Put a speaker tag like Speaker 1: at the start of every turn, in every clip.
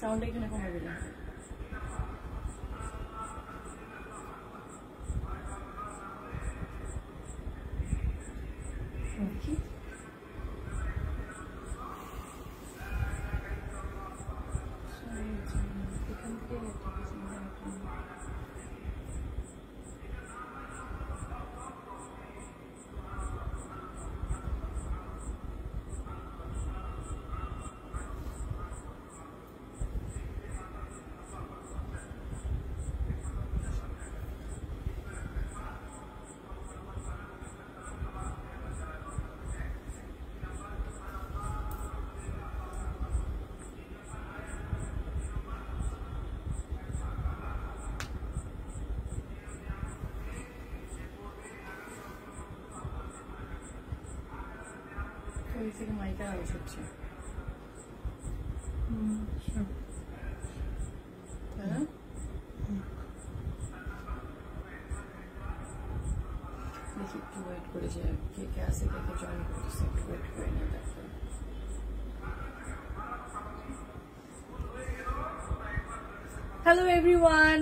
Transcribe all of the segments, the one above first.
Speaker 1: Sound এখানে কমাবে না। থেকে মাইকা আওয়াজ হচ্ছে। হ্যাঁ, দেখি একটু ওয়েট করে যে কে কে আছে, কে কে জয়েন করতেছে, একটু ওয়েট করে নিয়ে দেখো। Hello everyone,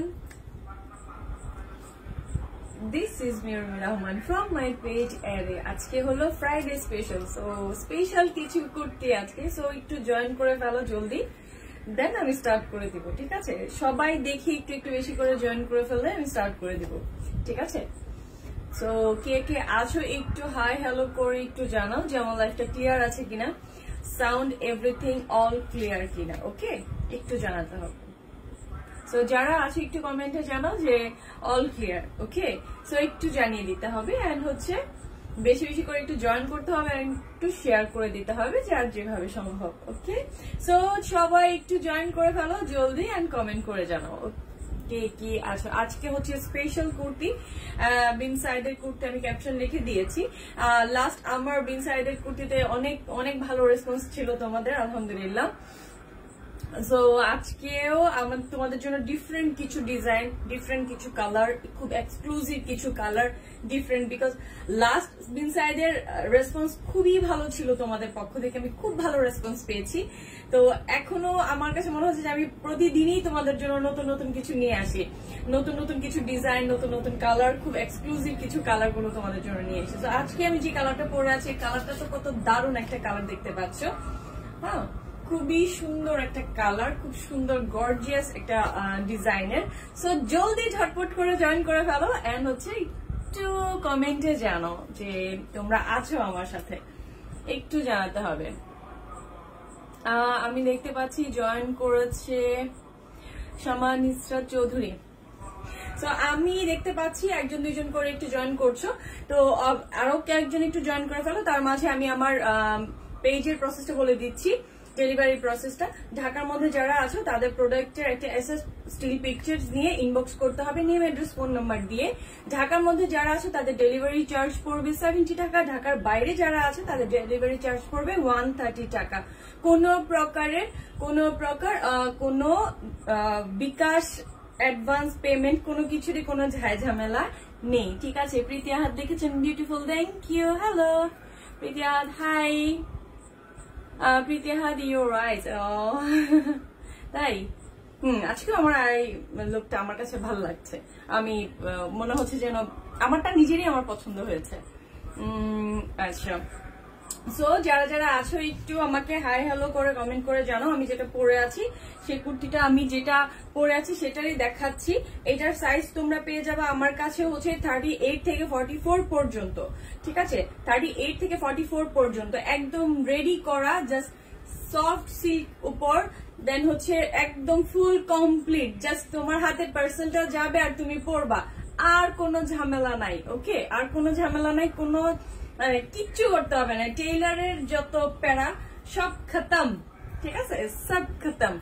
Speaker 1: This is Mirumi Rahman from my page Array. আজকে হলো ফ্রাইডে স্পেশাল, সো স্পেশাল কিছু করতে আজকে, সো একটু জয়েন করে ফেলো জলদি, দেন আমি স্টার্ট করে দিব। ঠিক আছে, সবাই দেখি একটু একটু বেশি করে জয়েন করে ফেললে আমি স্টার্ট করে দিব। ঠিক আছে, সো কে কে আছো একটু হাই হ্যালো করে একটু জানাও যে আমার লাইফটা ক্লিয়ার আছে কিনা, সাউন্ড এভরিথিং অল ক্লিয়ার কিনা। ওকে, একটু জানাতে হবে। সো যারা আছে একটু কমেন্টে জানাও যে অল ক্লিয়ার। ওকে, সো একটু জানিয়ে দিতে হবে, এন্ড হচ্ছে বেশি বেশি করে একটু জয়েন করতে হবে, একটু শেয়ার করে দিতে হবে যার যেভাবে সম্ভব। ওকে, সো সবাই একটু জয়েন করে ফেলো জলদি, এন্ড কমেন্ট করে জানাও কে কি আছো। আজকে হচ্ছে স্পেশাল কুর্তি, বিন সাইডের কুর্তি, আমি ক্যাপশন লিখে দিয়েছি। লাস্ট আমার বিন সাইডের কুর্তিতে অনেক অনেক ভালো রেসপন্স ছিল তোমাদের, আলহামদুলিল্লাহ। সো আজকেও আমার তোমাদের জন্য ডিফারেন্ট কিছু ডিজাইন, ডিফারেন্ট কিছু কালার, খুব এক্সক্লুসিভ কিছু কালার, ডিফারেন্ট, বিকজ লাস্ট বিন সাইডের রেসপন্স খুবই ভালো ছিল তোমাদের পক্ষ থেকে, আমি খুব ভালো রেসপন্স পেয়েছি। তো এখনো আমার কাছে মনে হচ্ছে যে আমি প্রতিদিনই তোমাদের জন্য নতুন নতুন কিছু নিয়ে আসি, নতুন নতুন কিছু ডিজাইন, নতুন নতুন কালার, খুব এক্সক্লুসিভ কিছু কালার গুলো তোমাদের জন্য নিয়ে এসেছি। তো আজকে আমি যে কালারটা পরে আছি, কালারটা তো কত দারুণ একটা কালার দেখতে পাচ্ছ। হ্যাঁ, খুবই সুন্দর একটা কালার, খুব সুন্দর গর্জিয়াস একটা ডিজাইনের। সো জলদি ঝটপট করে জয়েন করে ফেলো, এন্ড হচ্ছে একটু কমেন্টে জানো যে তোমরা আছো আমার সাথে, একটু জানাতে হবে। আমি দেখতে পাচ্ছি জয়েন করেছে শামা নিসরাত চৌধুরী। তো আমি দেখতে পাচ্ছি একজন দুইজন করে একটু জয়েন করছো, তো আরো একজন একটু জয়েন করে ফেলো। তার মাঝে আমি আমার পেজের প্রসেসটা বলে দিচ্ছি, ডেলিভারি প্রসেসটা। ঢাকার মধ্যে যারা আছো তাদের প্রোডাক্টের একটা এসএস স্টিল পিকচার্স নিয়ে ইনবক্স করতে হবে, নেম অ্যাড্রেস ফোন নাম্বার দিয়ে। ঢাকার মধ্যে যারা আছো তাদের ডেলিভারি চার্জ পড়বে 70 টাকা। ঢাকার বাইরে যারা আছে তাদের ডেলিভারি চার্জ পড়বে 130 টাকা। কোনো বিকাশ অ্যাডভান্স পেমেন্ট কোনো কিছুরই কোনো ঝামেলা নেই। ঠিক আছে, প্রীতি আহাদ দেখেছেন, beautiful, thank you. Hello Preeti Ahad, hi Preeti Ahad, you right. তাই আজকে আমার এই লুকটা আমার কাছে ভালো লাগছে, আমি মনে হচ্ছে যেন আমারটা নিজেরই আমার পছন্দ হয়েছে। আচ্ছা, সো যারা যারা আছো একটু আমাকে হাই হ্যালো করে কমেন্ট করে জানো। আমি যেটা পরে আছি সেই কুর্তিটা, আমি যেটা পরে আছি সেটারই দেখাচ্ছি। এটার সাইজ তোমরা পেয়ে যাবে আমার কাছে হচ্ছে 38 থেকে 44 পর্যন্ত। ঠিক আছে, 38 থেকে 44 পর্যন্ত একদম রেডি করা, জাস্ট সফট সিল্ক উপর, দেন হচ্ছে একদম ফুল কমপ্লিট, জাস্ট তোমার হাতে পার্সেলটা যাবে আর তুমি পরবা, আর কোনো ঝামেলা নাই। ওকে, আর কোনো ঝামেলা নাই, কোনো কিচ্ছু করতে হবে না। টেইলারের যত প্যারা সব খতম। ঠিক আছে, সব খতম।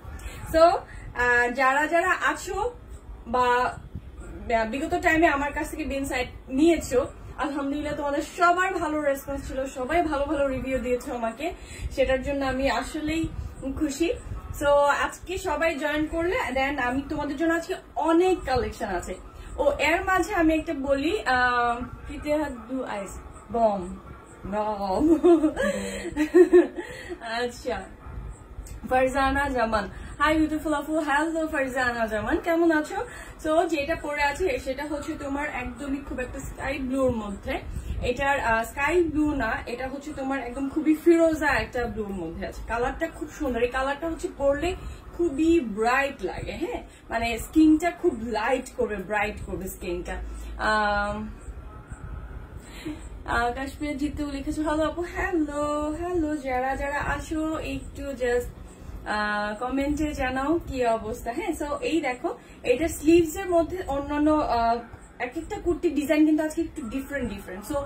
Speaker 1: সো যারা যারা আছো বা বিগত টাইমে আমার কাছ থেকে বিন সাইড নিয়েছো, আলহামদুলিল্লাহ তোমাদের সবার ভালো রেসপন্স ছিল, সবাই ভালো ভালো রিভিউ দিয়েছো আমাকে, সেটার জন্য আমি আসলেই খুশি। সো আজকে সবাই জয়েন করলে দেন আমি তোমাদের জন্য আজকে অনেক কালেকশন আছে। ও এর মাঝে আমি একটা বলি, বম বম আচ্ছা, ফারজানা জামান, হাই বিউটিফুল আপু। হ্যালো ফারজানা জামান, কেমন আছো? সো যেটা পরে আছে সেটা হচ্ছে তোমার একদমই খুব একটা স্কাই ব্লুর মধ্যে। এটার স্কাই ব্লু না, এটা হচ্ছে তোমার একদম খুবই ফিরোজা একটা ব্লুর মধ্যে আছে। কালারটা খুব সুন্দর, এই কালারটা হচ্ছে পরলে খুবই ব্রাইট লাগে। হ্যাঁ, মানে স্কিনটা খুব লাইট করবে, ব্রাইট করবে স্কিনটা। কাশ্মীর জিতু লিখেছো হ্যালো আপু। হ্যালো হ্যালো, যারা যারা আসো একটু জাস্ট কমেন্টে জানাও কি অবস্থা। হ্যাঁ, সো এই দেখো, এটা স্লিভস এর মধ্যে অন্যান্য এক একটা কুর্তি ডিজাইন কিন্তু আজকে একটু ডিফারেন্ট ডিফারেন্ট। সো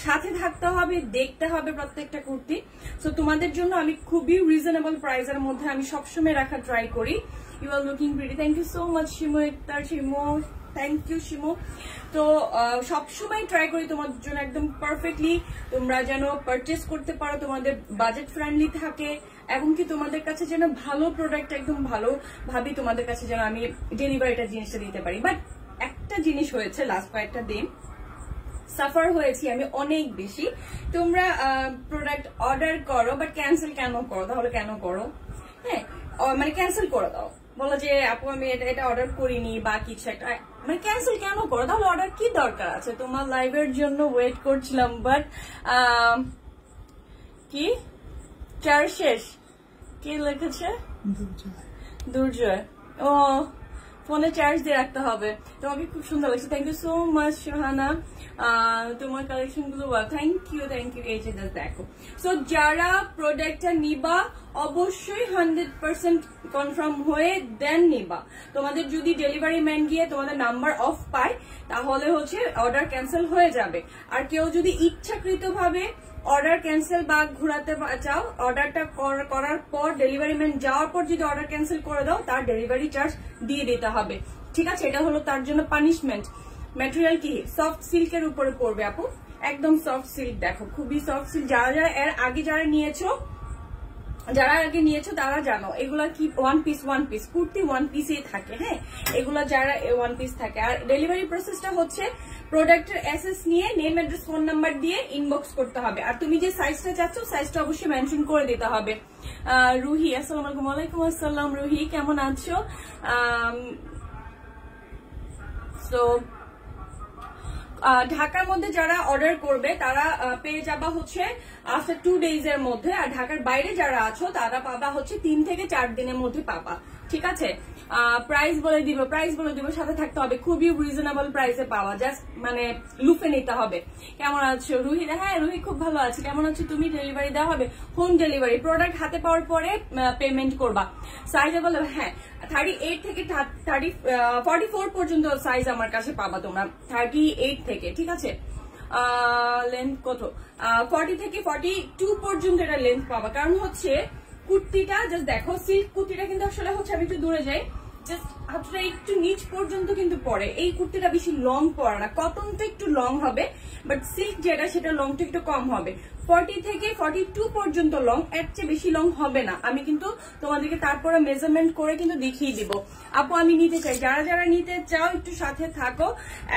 Speaker 1: সাথে থাকতে হবে, দেখতে হবে প্রত্যেকটা কুর্তি। সো তোমাদের জন্য আমি খুবই রিজনেবল প্রাইসের মধ্যে আমি সবসময় রাখা ট্রাই করি। You are looking pretty, thank you so much Shimu Iftar. Shimu, thank you Shimu. তো সবসময় ট্রাই করি তোমাদের জন্য একদম পারফেক্টলি তোমরা যেন পারচেস করতে পারো, তোমাদের বাজেট ফ্রেন্ডলি থাকে, এবং কি তোমাদের কাছে যেন ভালো প্রোডাক্ট একদম ভালো ভাবি তোমাদের কাছে যেন আমি ডেলিভারিটা জিনিসটা দিতে পারি। বাট একটা জিনিস হয়েছে, লাস্ট কয়েকটা দিন সাফার হয়েছি আমি অনেক বেশি। তোমরা প্রোডাক্ট অর্ডার করো বাট ক্যান্সেল কেন করো? তাহলে কেন করো? হ্যাঁ, মানে ক্যান্সেল করে দাও, বলো যে আপু আমি এটা অর্ডার করিনি বা কিছু একটা, মানে ক্যান্সেল কেন করো? তাহলে অর্ডার কি দরকার আছে? তোমার লাইভের জন্য ওয়েট করছিলাম, বাট কি চার শেষ কি লিখেছে? দুর্জয়। ও, ফোনে চার্জ দিয়ে রাখতে হবে। তোমাকে খুব সুন্দর লাগছে, thank you so much Sohana. তোমার কালেকশন গুলো থ্যাংক ইউ থ্যাংক ইউ। এই যে দেখো, সো যারা প্রোডাক্টটা নিবা অবশ্যই 100% কনফার্ম হয়ে দেন নিবা। তোমাদের যদি ডেলিভারি ম্যান গিয়ে তোমাদের নাম্বার অফ পায় তাহলে হচ্ছে অর্ডার ক্যান্সেল হয়ে যাবে। আর কেউ যদি ইচ্ছাকৃত ভাবে অর্ডার ক্যান্সেল বা ঘোরাতে চাও, অর্ডারটা করার পর ডেলিভারি ম্যান যাওয়ার পর যদি অর্ডার ক্যান্সেল করে দাও তার ডেলিভারি চার্জ দিয়ে দিতে হবে। ঠিক আছে, এটা হলো তার জন্য পানিশমেন্ট। ম্যাটেরিয়াল কি সফট সিল্কের উপরে পড়বে আপু, একদম সফট সিল্ক। দেখো খুবই সফট সিল্ক। যারা যারা এর আগে যারা আগে নিয়েছো তারা জানো এগুলা কি ওয়ান পিস কুর্তি ওয়ান পিসেই থাকে। হ্যাঁ, এগুলা যারা ওয়ান পিস থাকে। আর ডেলিভারি প্রসেসটা হচ্ছে প্রোডাক্টের অ্যাসেস নিয়ে নেম অ্যাড্রেস ফোন নাম্বার দিয়ে ইনবক্স করতে হবে। আর তুমি যে সাইজটা চাচ্ছ সাইজটা অবশ্যই মেনশন করে দিতে হবে। রুহি, আসসালামু আলাইকুম। ওয়ালাইকুম আসসালাম রুহি, কেমন আছো? সো ঢাকার মধ্যে যারা অর্ডার করবে তারা পেয়ে যাবা হচ্ছে আফটার 2 days এর মধ্যে। আর ঢাকার বাইরে যারা আছো তারা পাবা হচ্ছে 3 থেকে 4 দিনের মধ্যে পাবা। ঠিক আছে, প্রাইস বলে দিব, সাথে থাকতে হবে। খুবই রিজনেবল প্রাইসে পাওয়া, জাস্ট মানে লুফে নিতে হবে। কেমন আছো রুহি? হ্যাঁ রুহি, খুব ভালো আছে। কেমন আছো তুমি? ডেলিভারি দেওয়া হবে, হোম ডেলিভারি। প্রোডাক্ট হাতে পাওয়ার পরে পেমেন্ট করবা। সাইজ বলে হ্যাঁ 38 থেকে 44 পর্যন্ত সাইজ আমার কাছে পাবা তোমরা, 38 থেকে। ঠিক আছে, লেন্থ কত? 40 থেকে 42 পর্যন্ত এটা লেন্থ পাবা। কারণ হচ্ছে কুর্তিটা জাস্ট দেখো, সিল্ক কুর্তিটা কিন্তু আসলে হচ্ছে, আমি একটু দূরে যাই, জাস্ট হাতটা একটু নিচ পর্যন্ত কিন্তু পরে। এই কুর্তিটা বেশি লং পড়ে না, কটনটা একটু লং হবে, বাট সিল্ক যেটা সেটা লংটা একটু কম হবে। 40 থেকে 42 পর্যন্ত লং, এর চেয়ে বেশি লং হবে না। আমি কিন্তু তোমাদেরকে তারপরে মেজারমেন্ট করে কিন্তু দেখিয়ে দিব। আপু আমি নিতে চাই, যারা যারা নিতে চাও একটু সাথে থাকো।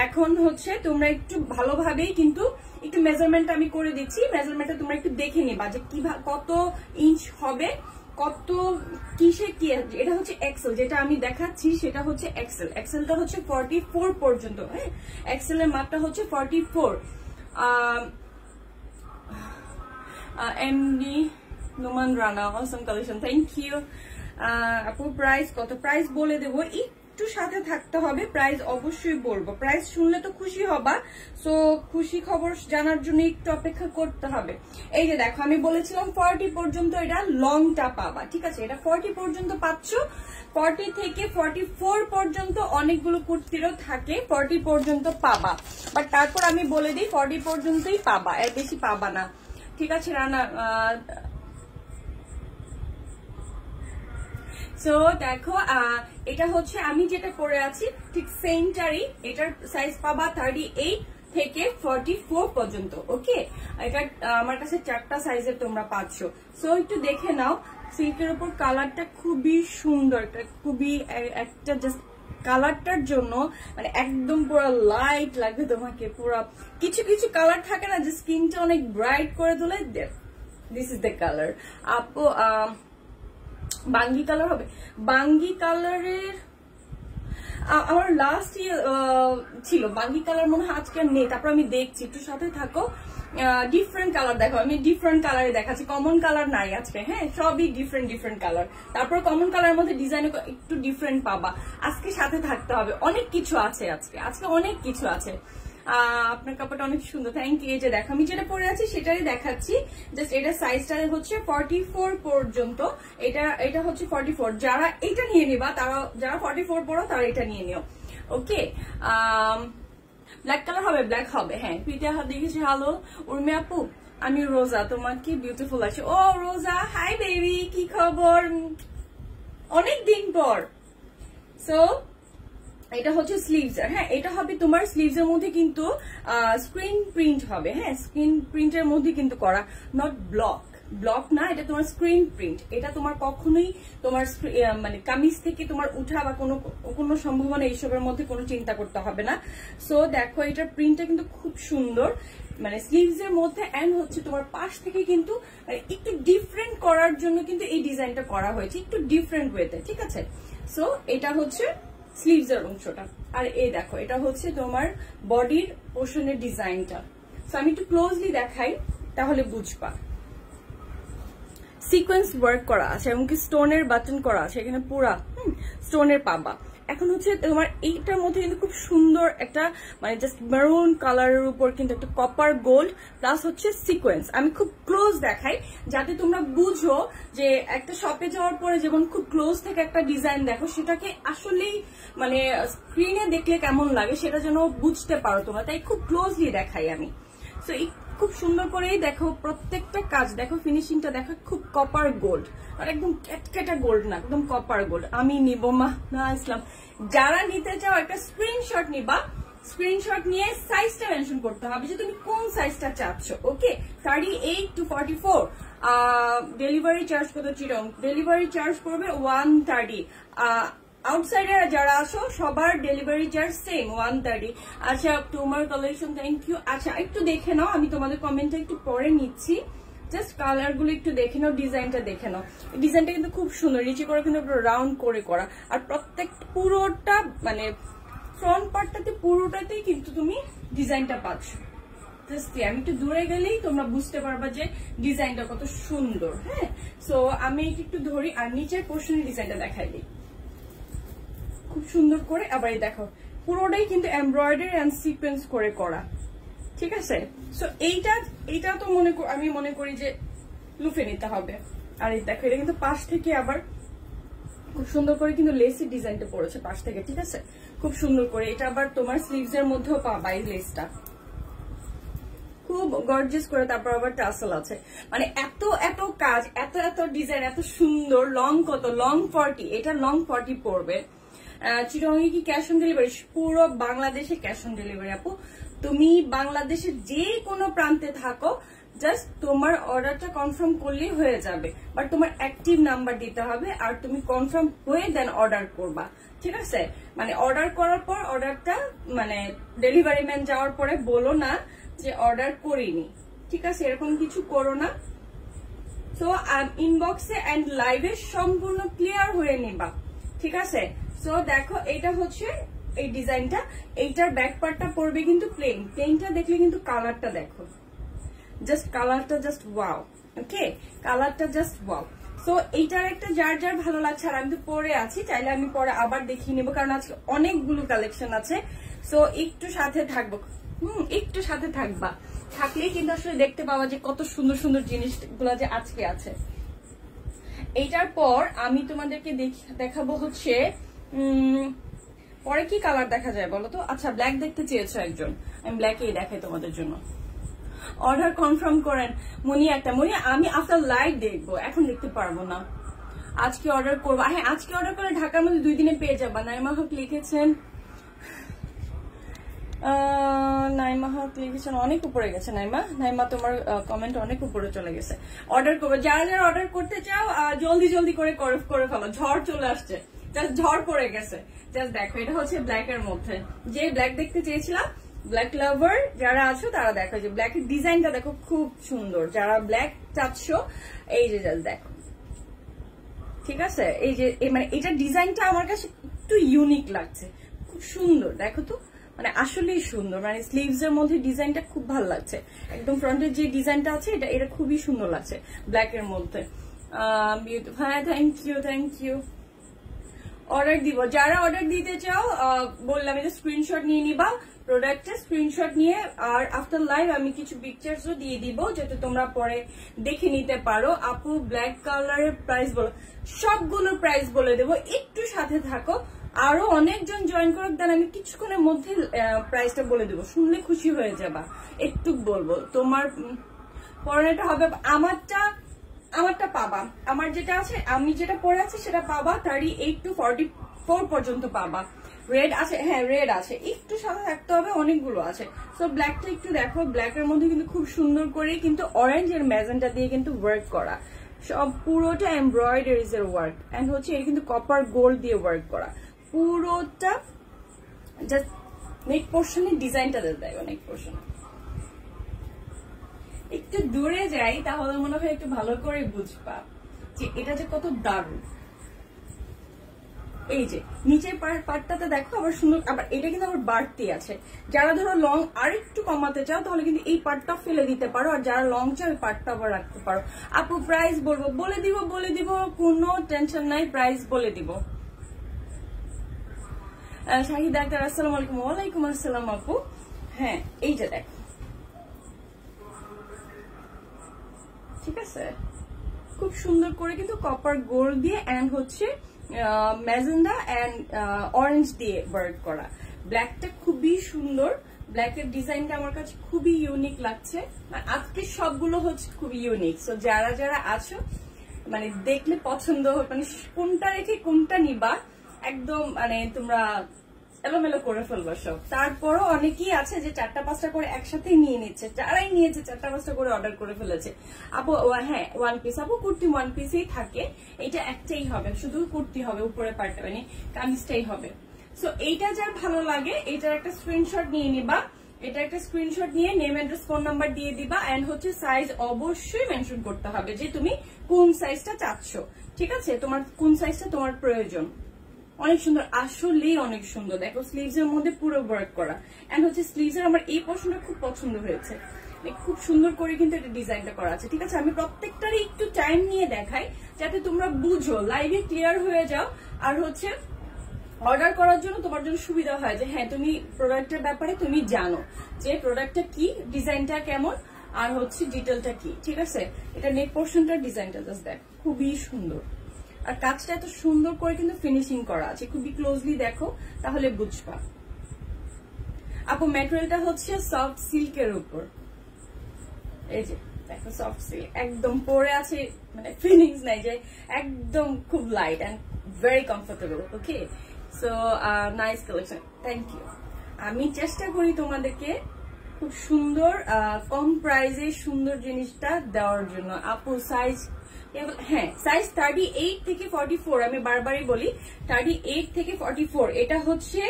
Speaker 1: এখন হচ্ছে তোমরা একটু ভালোভাবেই কিন্তু একটু মেজারমেন্ট আমি করে দিচ্ছি, মেজারমেন্টটা তোমরা একটু দেখে নিবা যে কিভাবে কত ইঞ্চ হবে, কত কিসে কি। এটা হচ্ছে এক্সেল, যেটা আমি দেখাচ্ছি সেটা হচ্ছে এক্সেল। এক্সেলটা হচ্ছে 44 পর্যন্ত। হ্যাঁ, এক্সেল এর মাপটা হচ্ছে 44। MD Noman Rana, Asom collection, thank you আপু। প্রাইস কত? প্রাইস বলে দেবো, একটু সাথে থাকতে হবে। প্রাইস অবশ্যই বলবো, প্রাইস শুনলে তো খুশি হবা। সো খুশি খবর জানার জন্য একটু অপেক্ষা করতে হবে। এই যে দেখো, আমি বলেছিলাম 40 পর্যন্ত এটা লংটা পাবা। ঠিক আছে, এটা 40 পর্যন্ত পাচ্ছ। 40 থেকে 44 পর্যন্ত অনেকগুলো কুর্তিরও থাকে, 40 পর্যন্ত পাবা। বাট তারপর আমি বলে দিই 40 পর্যন্তই পাবা, এর বেশি পাবা না। ঠিক আছে রানা। সো দেখো, এটা হচ্ছে আমি যেটা পরে আছি ঠিক সেমটারই। এটার সাইজ পাবা 38 থেকে 44 পর্যন্ত। ওকে, এটা আমার কাছে 4টা সাইজের তোমরা পাচ্ছ। সো একটু দেখে নাও। সিল্কের উপর কালারটা খুবই সুন্দর, খুবই একটা জাস্ট কালারটার জন্য মানে একদম পুরো লাইট লাগবে তোমাকে। পুরো কিছু কিছু কালার থাকে না যে স্কিনটা অনেক ব্রাইট করে তোলে, দিস ইজ দ্য কালার। আপু বাঙ্গি কালার হবে, বাঙ্গি কালারের আমার লাস্ট ছিল বাঙ্গি কালার, মনে হয় আজকে নেই, তারপর আমি দেখছি, একটু সাথে থাকো। ডিফারেন্ট কালার দেখো, আমি ডিফারেন্ট কালারে দেখাচ্ছি, কমন কালার নাই আজকে, হ্যাঁ সবই ডিফারেন্ট কালার। তারপর কমন কালারের মধ্যে ডিজাইন একটু ডিফারেন্ট পাবা, আজকে সাথে থাকতে হবে, অনেক কিছু আছে আজকে অনেক কিছু আছে। আপনার কাপড়টা অনেক সুন্দর, থ্যাংক ইউ। এই যে দেখো আমি যেটা পরে আছি সেটাই দেখাচ্ছি, জাস্ট এটা সাইজটা হচ্ছে 44 পর্যন্ত, এটা হচ্ছে 44। যারা এটা নিয়ে নিবা, যারা 44 পড়ো তারা এটা নিয়ে নিও, ওকে। ব্ল্যাক কালার হবে, ব্ল্যাক হবে, হ্যাঁ। পিঠা হাত দেখেছি, হ্যালো উর্মি আপু, আমি রোজা, তোমাকে বিউটিফুল লাগছে। ও রোজা, হাই বেবি, কি খবর, অনেক দিন পর। সো এটা হচ্ছে স্লিভস, হ্যাঁ এটা হবে তোমার স্লিভস এর মধ্যে কিন্তু স্ক্রিন প্রিন্ট হবে, হ্যাঁ স্ক্রিন প্রিন্টের মধ্যে কিন্তু করা, নট ব্লক না, এটা তোমার স্ক্রিন প্রিন্ট। এটা তোমার কখনোই তোমার মানে কামিজ থেকে তোমার উঠা বা কোনো সম্ভাবনা এইসবের মধ্যে কোনো চিন্তা করতে হবে না। সো দেখো এটার প্রিন্টটা কিন্তু খুব সুন্দর, মানে স্লিভস এর মধ্যে, এন্ড হচ্ছে তোমার পাশ থেকে কিন্তু একটু ডিফারেন্ট করার জন্য কিন্তু এই ডিজাইনটা করা হয়েছে, একটু ডিফারেন্ট ওয়েতে, ঠিক আছে। সো এটা হচ্ছে স্লিভস এর অংশটা, আর এই দেখো এটা হচ্ছে তোমার বডির পোর্শনের ডিজাইনটা। সো আমি একটু ক্লোজলি দেখাই তাহলে বুঝবা। সিকোয়েন্স ওয়ার্ক করা আছে এবং কি স্টোনের বাটন করা আছে, এখানে পুরা স্টোনের পাবা। এখন হচ্ছে তোমার এইটার মধ্যে কিন্তু খুব সুন্দর একটা মানে জাস্ট মেরুন কালারের উপর কিন্তু একটা কপার গোল্ড প্লাস হচ্ছে সিকোয়েন্স। আমি খুব ক্লোজ দেখাই যাতে তোমরা বুঝো যে একটা শপে যাওয়ার পরে যেমন খুব ক্লোজ থেকে একটা ডিজাইন দেখো, সেটাকে আসলেই মানে স্ক্রিনে দেখলে কেমন লাগে সেটা যেন বুঝতে পারো তোমরা, তাই খুব ক্লোজলি দেখাই আমি। সো খুব সুন্দর করেই দেখো প্রত্যেকটা কাজ, দেখো ফিনিশিংটা দেখো, খুব কপার গোল্ড, আর একদম ক্যাটকেটা গোল্ড না, একদম কপার গোল্ড। আমি নিব না ইসলাম, যারা নিতে চাও একটা স্ক্রিনশট নিবা, স্ক্রিনশট নিয়ে সাইজটা মেনশন করতে হবে যে তুমি কোন সাইজটা চাচ্ছ, ওকে। 38 to 44। ডেলিভারি চার্জ কত চিরং? ডেলিভারি চার্জ পড়বে 130। আউটসাইডে যারা আসো সবার ডেলিভারি চার্জ সেম 130। আচ্ছা তোমার কালেকশন, থ্যাংক ইউ। আচ্ছা একটু দেখে নাও, আমি তোমাদের কমেন্টটা একটু পরে নিচ্ছি, জাস্ট কালার গুলো একটু দেখে নাও, ডিজাইনটা দেখে নাও। ডিজাইনটা কিন্তু খুব সুন্দর, নিচে করে কিন্তু রাউন্ড করে করা, আর প্রত্যেক পুরোটা মানে ফ্রন্ট পার্টটাতে পুরোটাতেই কিন্তু তুমি ডিজাইনটা পাচ্ছ। জাস্ট আমি একটু দূরে গেলেই তোমরা বুঝতে পারবা যে ডিজাইনটা কত সুন্দর, হ্যাঁ। সো আমি একটু ধরি আর নিচের পোর্শনের ডিজাইনটা দেখাই দিই খুব সুন্দর করে। আবার দেখো পুরোটাই কিন্তু এমব্রয়ডারি এন্ড সিকোয়েন্স করে করা, ঠিক আছে। সো এইটা তো আমি মনে করি যে লুফে নিতে হবে। আর এই দেখো এটা কিন্তু পাশ থেকে আবার খুব সুন্দর করে কিন্তু লেসের ডিজাইনটা পড়েছে পাশ থেকে, ঠিক আছে, খুব সুন্দর করে। এটা আবার তোমার স্লিভস এর মধ্যেও পাবা এই লেসটা, খুব গর্জিয়াস করে। তারপর আবার টাসেল আছে, মানে এত কাজ, এত ডিজাইন, এত সুন্দর। লং কত? লং 40, এটা লং 40 পড়বে। চিরঙ্গি কি ক্যাশ অন ডেলিভারি? পুরো বাংলাদেশে ক্যাশ অন ডেলিভারি আপু। তুমি বাংলাদেশের যে কোনো প্রান্তে থাকো, জাস্ট তোমার অর্ডারটা কনফার্ম করলেই হয়ে যাবে, বাট তোমার অ্যাক্টিভ নাম্বার দিতে হবে, আর তুমি কনফার্ম হয়ে দেন অর্ডার করবা, ঠিক আছে। মানে অর্ডার করার পর অর্ডারটা মানে ডেলিভারি ম্যান যাওয়ার পরে বলো না যে অর্ডার করিনি, ঠিক আছে, এরকম কিছু করো না। সো ইনবক্সে এন্ড লাইভে সম্পূর্ণ ক্লিয়ার হয়ে নিবা, ঠিক আছে। সো দেখো এটা হচ্ছে এই ডিজাইনটা, এইটার ব্যাক পার্টটা পড়বে কিন্তু প্লেনটা দেখলে কিন্তু কালারটা দেখো, জাস্ট কালারটা জাস্ট ওয়াও, ওকে, কালারটা জাস্ট ওয়াও। সো এইটার একটা যার ভালো লাগছে, আর আমি তো পরে আছি, চাইলে আমি পরে আবার দেখিয়ে নেবো, কারণ আজকে অনেকগুলো কালেকশন আছে। সো একটু সাথে থাকবো, একটু সাথে থাকবা, থাকলেই কিন্তু আসলে দেখতে পাওয়া যে কত সুন্দর সুন্দর জিনিসগুলো যে আজকে আছে। এইটার পর আমি তোমাদেরকে দেখাবো হচ্ছে পরে কি কালার দেখা যায় বলো তো? আচ্ছা ব্ল্যাক দেখতে চেয়েছো একজন, আমি ব্ল্যাকেই দেখাই তোমাদের জন্য। অর্ডার কনফার্ম করেন মনি একটা। মনি আমি আফটার লাইভ দেখবো, এখন দেখতে পারবো না, আজকে অর্ডার করবো। হ্যাঁ আজকে অর্ডার করে ঢাকার মধ্যে 2 দিনে পেয়ে যাবা। নাইমা হক লিখেছেন, নাইমা হক লিখেছেন, অনেক উপরে গেছে নাইমা তোমার কমেন্ট অনেক উপরে চলে গেছে। অর্ডার করবো, যারা অর্ডার করতে চাও জলদি করে ফেলো, ঝড় চলে আসছে, জাস্ট ঝড় পড়ে গেছে। জাস্ট দেখো এটা হচ্ছে ব্ল্যাক এর মধ্যে, যে ব্ল্যাক দেখতে চেয়েছিলাম, ব্ল্যাক লাভার যারা আছো তারা দেখো, যে ব্ল্যাকের ডিজাইনটা দেখো খুব সুন্দর, যারা ব্ল্যাক চাচ্ছ এই যে জাস্ট দেখো ঠিক আছে, এই যে মানে এটা ডিজাইনটা আমার কাছে একটু ইউনিক লাগছে, খুব সুন্দর। দেখো তো, মানে আসলেই সুন্দর, মানে স্লিভস এর মধ্যে ডিজাইনটা খুব ভালো লাগছে। একদম ফ্রন্টের যে ডিজাইনটা আছে এটা খুবই সুন্দর লাগছে ব্ল্যাক এর মধ্যে। হ্যাঁ, থ্যাংক ইউ। অর্ডার দিব, যারা অর্ডার দিতে চাও বললাম এটা স্ক্রিনশট নিয়ে নিবা, প্রোডাক্টের স্ক্রিনশট নিয়ে। আর আফটার লাইভ আমি কিছু পিকচার্সও দিয়ে দিব যাতে তোমরা পরে দেখে নিতে পারো। আপু ব্ল্যাক কালারের প্রাইস বলো, সবগুলোর প্রাইস বলে দেবো, একটু সাথে থাকো। আরো অনেকজন জয়েন করুক, দেন আমি কিছুক্ষণের মধ্যে প্রাইসটা বলে দেবো, শুনলে খুশি হয়ে যাবা। একটু বলবো তোমার পরেটা হবে, আমারটা পাবা, আমার যেটা আছে আমি যেটা পরে আছি সেটা পাবা 38 to 44 পর্যন্ত পাবা। রেড আছে, হ্যাঁ রেড আছে, একটু সাথে থাকতে হবে, অনেকগুলো আছে। সো ব্ল্যাকটা একটু দেখো, ব্ল্যাকের মধ্যে কিন্তু খুব সুন্দর করে কিন্তু অরেঞ্জ এর ম্যাজেন্টা দিয়ে কিন্তু ওয়ার্ক করা, সব পুরোটা এমব্রয়ডারিজ এর ওয়ার্ক, এন্ড হচ্ছে এটা কিন্তু কপার গোল্ড দিয়ে ওয়ার্ক করা পুরোটা। জাস্ট নেক পোর্শনের ডিজাইনটা দেয়, নেক পোর্শন একটু দূরে যাই তাহলে মনে হয় একটু ভালো করে বুঝবা যে এটা যে কত দারুণ। এই যে নিচের পার্টটাতে দেখো আবার সুন্দর, আবার এটা কিন্তু আবার বাড়তি আছে। যারা ধরো লং আর একটু কমাতে চাও তাহলে কিন্তু এই পার্টটা ফেলে দিতে পারো, আর যারা লং চাও ওই পার্টটা আবার রাখতে পারো। আপু প্রাইস বলবো, বলে দিব, কোনো টেনশন নাই, প্রাইস বলে দিব। শাহিদ আক্তার আসসালামু আলাইকুম। ওয়ালাইকুম আসসালাম আপু। হ্যাঁ এইটা দেখো, ঠিক আছে, খুব সুন্দর করে কিন্তু কপার গোল্ড দিয়ে এন্ড হচ্ছে ম্যাজেন্ডা এন্ড অরেঞ্জ দিয়ে ওয়ার্ক করা। ব্ল্যাকটা খুবই সুন্দর, ব্ল্যাকের ডিজাইনটা আমার কাছে খুবই ইউনিক লাগছে। আজকে সবগুলো হচ্ছে খুবই ইউনিক। সো যারা যারা আছো মানে দেখলে পছন্দ হবে, মানে কোনটা রেখে কোনটা নিবা একদম মানে তোমরা এলোমেলো করে ফেলবো সব। তারপরও অনেকেই আছে যে 4টা-5টা করে একসাথেই নিয়ে নিচ্ছে, যারাই নিয়েছে 4টা-5টা করে অর্ডার করে ফেলেছে। আপু হ্যাঁ ওয়ান পিস, আপু কুর্তি ওয়ান পিসেই থাকে, এটা একটাই হবে, শুধু কুর্তি হবে, উপরে পার্টটা মানে কামিজটাই হবে। সো এইটা যার ভালো লাগে এইটার একটা স্ক্রিনশট নিয়ে নিবা, এটা একটা স্ক্রিনশট নিয়ে নেম অ্যাড্রেস ফোন নাম্বার দিয়ে দিবা, এন্ড হচ্ছে সাইজ অবশ্যই মেনশন করতে হবে যে তুমি কোন সাইজটা চাচ্ছ, ঠিক আছে, তোমার কোন সাইজটা তোমার প্রয়োজন। অনেক সুন্দর, আসলেই অনেক সুন্দর। দেখো স্লিভস এর মধ্যে পুরো ওয়ার্ক করা, এন্ড হচ্ছে স্লিভস এর আমার এই পোর্শনটা খুব পছন্দ হয়েছে, খুব সুন্দর করে কিন্তু এটা ডিজাইনটা করা আছে, ঠিক আছে। আমি প্রত্যেকটারই একটু টাইম নিয়ে দেখাই যাতে তোমরা বুঝো, লাইভে ক্লিয়ার হয়ে যাও, আর হচ্ছে অর্ডার করার জন্য তোমার জন্য সুবিধা হয় যে হ্যাঁ তুমি প্রোডাক্টের ব্যাপারে তুমি জানো যে প্রোডাক্টটা কি, ডিজাইনটা কেমন, আর হচ্ছে ডিটেলটা কি, ঠিক আছে। এটা নেক পোর্শনটার ডিজাইনটা জাস্ট দেখ, খুবই সুন্দর, আর কাজটা এত সুন্দর করে কিন্তু ফিনিশিং করা আছে, খুবই ক্লোজলি দেখো তাহলে বুঝবা। আপু ম্যাটেরিয়ালটা হচ্ছে সফট সিল্কের উপর, এই যে দেখো সফট সিল্ক, একদম পরে আছে মানে ফিলিংস নাই, যে একদম খুব light and very comfortable. Okay, so nice collection, thank you. আমি চেষ্টা করি তোমাদেরকে খুব সুন্দর কম প্রাইসে সুন্দর জিনিসটা দেওয়ার জন্য। আপু সাইজ, হ্যাঁ সাইজ 38 থেকে 44, আমি বারবারই বলি 38 থেকে 44, এটা হচ্ছে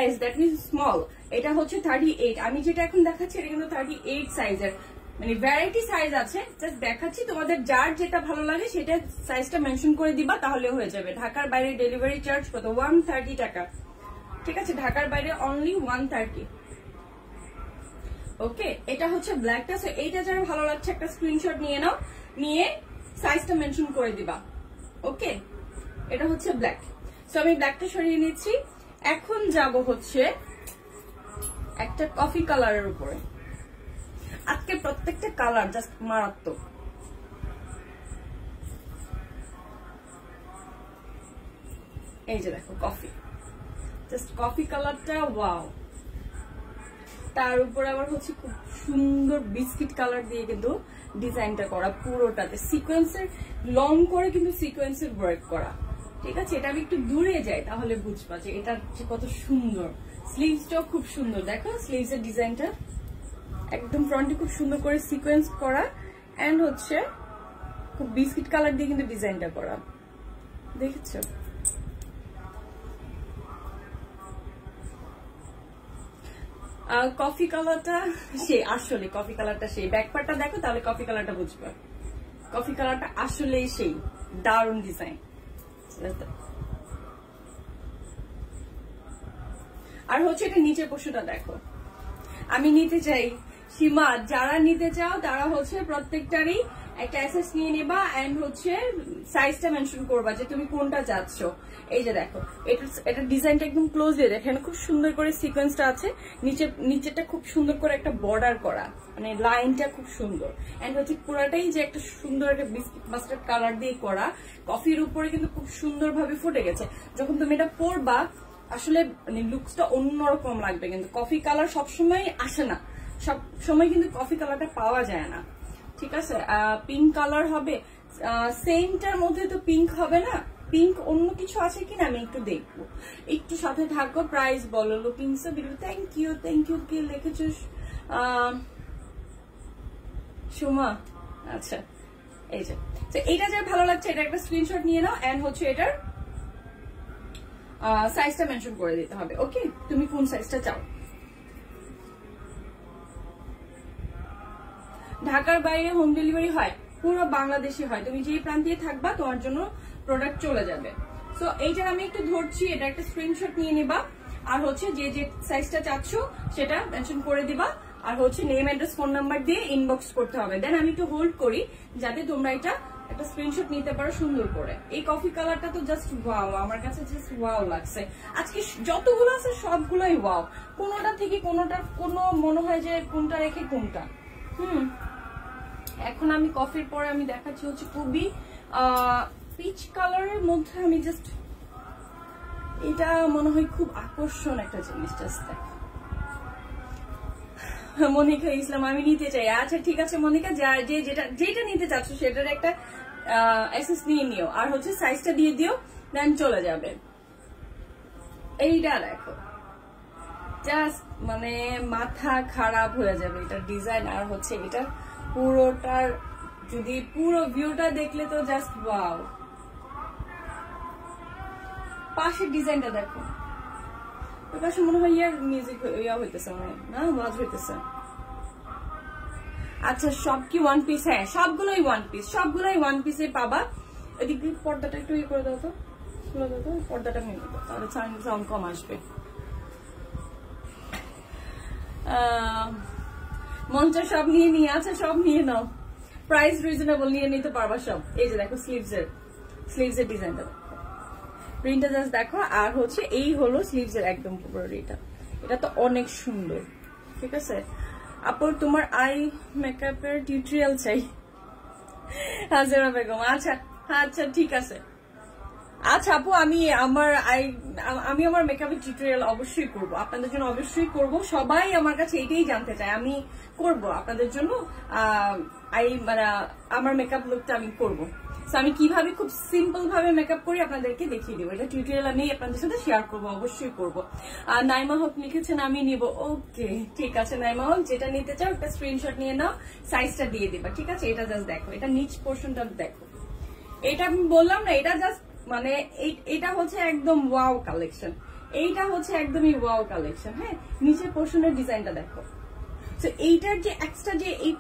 Speaker 1: এস, দ্যাট মিনস স্মল, এটা হচ্ছে 38। আমি যেটা এখন দেখাচ্ছি এটা কিন্তু 38 সাইজের, মানে ভ্যারাইটি সাইজ আছে, জাস্ট দেখাচ্ছি তোমাদের, যার যেটা ভালো লাগে সেটা সাইজটা মেনশন করে দিবা তাহলে হয়ে যাবে। ঢাকার বাইরে ডেলিভারি চার্জ কত? 130 টাকা, ঠিক আছে, ঢাকার বাইরে অনলি 130। ওকে, এটা হচ্ছে ব্ল্যাকটা। সো এইটা যারা ভালো লাগছে একটা স্ক্রিনশট নিয়ে নাও, নিয়ে সাইজটা মেনশন করে দিবা। ওকে, এটা হচ্ছে ব্ল্যাক। সো আমি ব্ল্যাকটা সরিয়ে নিচ্ছি, এখন যাব হচ্ছে একটা কফি কালারের উপরে। আজকে প্রত্যেকটা কালার জাস্ট মারাত্মক। এই যে দেখো কফি, জাস্ট কফি কালারটা ওয়াও। তার উপর আবার হচ্ছে খুব সুন্দর বিস্কিট কালার দিয়ে কিন্তু ডিজাইনটা করা, পুরোটাতে সিকোয়েন্সের লং করে কিন্তু সিকোয়েন্সের ওয়ার্ক করা, ঠিক আছে। এটা আমি একটু দূরে যাই তাহলে বুঝবা যে এটা কত সুন্দর। স্লিভসটাও খুব সুন্দর, দেখো স্লিভস এর ডিজাইনটা একদম ফ্রন্টে খুব সুন্দর করে সিকোয়েন্স করা, এন্ড হচ্ছে খুব বিস্কিট কালার দিয়ে কিন্তু ডিজাইনটা করা, দেখেছো। কফি কালারটা সেই, আসলে কফি কালারটা সেই, ব্যাকপার্টটা দেখো তাহলে কফি কালারটা বুঝবে। কফি কালারটা আসলেই সেই দারুণ ডিজাইন, আর হচ্ছে এটা নিচের পোর্শনটা দেখো, আমি নিতে চাই সীমা, যারা নিতে চাও তারা হচ্ছে প্রত্যেকটারই একটা অ্যাসেস নিয়ে নেবা এন্ড হচ্ছে সাইজটা মেনশন করবা যে তুমি কোনটা চাচ্ছ। এই যে দেখো এটা ডিজাইনটা একদম ক্লোজলি দেখেন, খুব সুন্দর করে সিকোয়েন্সটা আছে, নিচেরটা খুব সুন্দর করে একটা বর্ডার করা, মানে লাইনটা খুব সুন্দর এন্ড হচ্ছে পুরাটাই যে একটা সুন্দর একটা বিস্কিট মাস্টার্ড কালার দিয়ে করা, কফির উপরে কিন্তু খুব সুন্দর ভাবে ফুটে গেছে। যখন তুমি এটা পরবা আসলে মানে লুকসটা অন্যরকম লাগবে, কিন্তু কফি কালার সবসময় আসে না, সব সময় কিন্তু কফি কালারটা পাওয়া যায় না, ঠিক আছে। পিঙ্ক কালার হবে, সেমটার মধ্যে তো পিঙ্ক হবে না, পিঙ্ক অন্য কিছু আছে কিনা আমি একটু দেখবো, একটু সাথে থাকো। প্রাইস বলো, looking so beautiful, thank you কি লিখেছো সুমা? আচ্ছা এই যে, তো এটা যার ভালো লাগছে এটা একটা স্ক্রিনশট নিয়ে নাও এন্ড হচ্ছে এটার সাইজটা মেনশন করে দিতে হবে। ওকে, তুমি কোন সাইজটা চাও? ঢাকার বাইরে হোম ডেলিভারি হয়, পুরো বাংলাদেশে হয়, তুমি যেই প্রান্তে থাকবা তোমার জন্য প্রোডাক্ট চলে যাবে। সো এইটার আমি একটু ধরছি, এটা একটা স্ক্রিনশট নিয়ে নিবা আর হচ্ছে যে যে সাইজটা চাচ্ছ সেটা মেনশন করে দিবা আর হচ্ছে নেম অ্যাড্রেস ফোন নাম্বার দিয়ে ইনবক্স করতে হবে। দেন আমি একটু হোল্ড করি যাতে তোমরা এটা একটা স্ক্রিনশট নিতে পারো সুন্দর করে। এই কফি কালারটা তো জাস্ট ওয়াও, আমার কাছে জাস্ট ওয়াও লাগছে। আজকে যতগুলো আছে সবগুলোই ওয়াও, কোনোটা থেকে কোনোটা কোনো মনে হয় যে কোনটা রেখে কোনটা। এখন আমি কফির পরে আমি দেখাচ্ছি হচ্ছে খুবই পিচ কালারের মধ্যে, আমি জাস্ট এটা মনে হয় খুব আকর্ষণ একটা জিনিস। জাস্ট দেখো মনিকা ইসলাম, আমি নিতে চাই। আচ্ছা ঠিক আছে মনিকা, যেটা নিতে চাচ্ছ সেটার একটা অ্যাসেস নিয়ে নিও আর হচ্ছে সাইজটা দিয়ে দিও, দেন চলে যাবে। এইটা দেখো জাস্ট মানে মাথা খারাপ হয়ে যাবে এটার ডিজাইন আর হচ্ছে এটা পুরোটার যদি পুরো ভিউটা দেখলে তো জাস্ট ওয়াও। পাশের ডিজাইনটা দেখো, ওর পাশে মনে হয় ইয়ার মিউজিক ইয়া হইতেছে, মনে হয় না ওয়াজ হইতেছে। আচ্ছা সব কি ওয়ান পিস? হ্যাঁ সবগুলোই ওয়ান পিস, সবগুলোই ওয়ান পিসে পাবা। এদিক দিয়ে পর্দাটা একটু ইয়ে করে দাও তো, খুলে দাও তো পর্দাটা, নিয়ে দাও তাহলে সাউন্ড কম আসবে। মঞ্চে সব নিয়ে আছে, সব নিয়ে নাও, প্রাইস রিজনেবল, নিয়ে নিতে পারবা সব। এই যে দেখো স্লিভস এর ডিজাইনটা, প্রিন্টটা জাস্ট দেখো। আর হচ্ছে এই হলো স্লিভস এর একদম পুরো এটা তো অনেক সুন্দর, ঠিক আছে। আপুর তোমার আই মেকআপের টিউটোরিয়াল চাই, হাজেরা বেগম। আচ্ছা আচ্ছা ঠিক আছে। আচ্ছা আপু, আমি আমার মেকআপের টিউটোরিয়াল অবশ্যই করব, আপনাদের জন্য অবশ্যই করব। সবাই আমার কাছে এটাই জানতে চায়, আমি করব আপনাদের জন্য। মানে আমার মেকআপ লুকটা আমি করব। আমি কিভাবে খুব সিম্পল ভাবে মেকআপ করি আপনাদেরকে দেখিয়ে দেবো, এটা টিউটোরিয়াল আমি আপনাদের সাথে শেয়ার করবো, অবশ্যই করবো। আর নাইমা হক লিখেছেন আমি নিব। ওকে ঠিক আছে নাইমা হক, যেটা নিতে চাও একটা স্ক্রিনশট নিয়ে নাও, সাইজটা দিয়ে দিবা, ঠিক আছে। এটা জাস্ট দেখো, এটা নিচ পোর্শনটা দেখো, এটা আমি বললাম না, এটা জাস্ট মানে এটা হচ্ছে একদম ওয়াও কালেকশন, এইটা হচ্ছে একদমই ওয়াও কালেকশন। হ্যাঁ নিচের পোর্শনের ডিজাইনটা দেখো। তো এইটার যে এক্সট্রা যে এই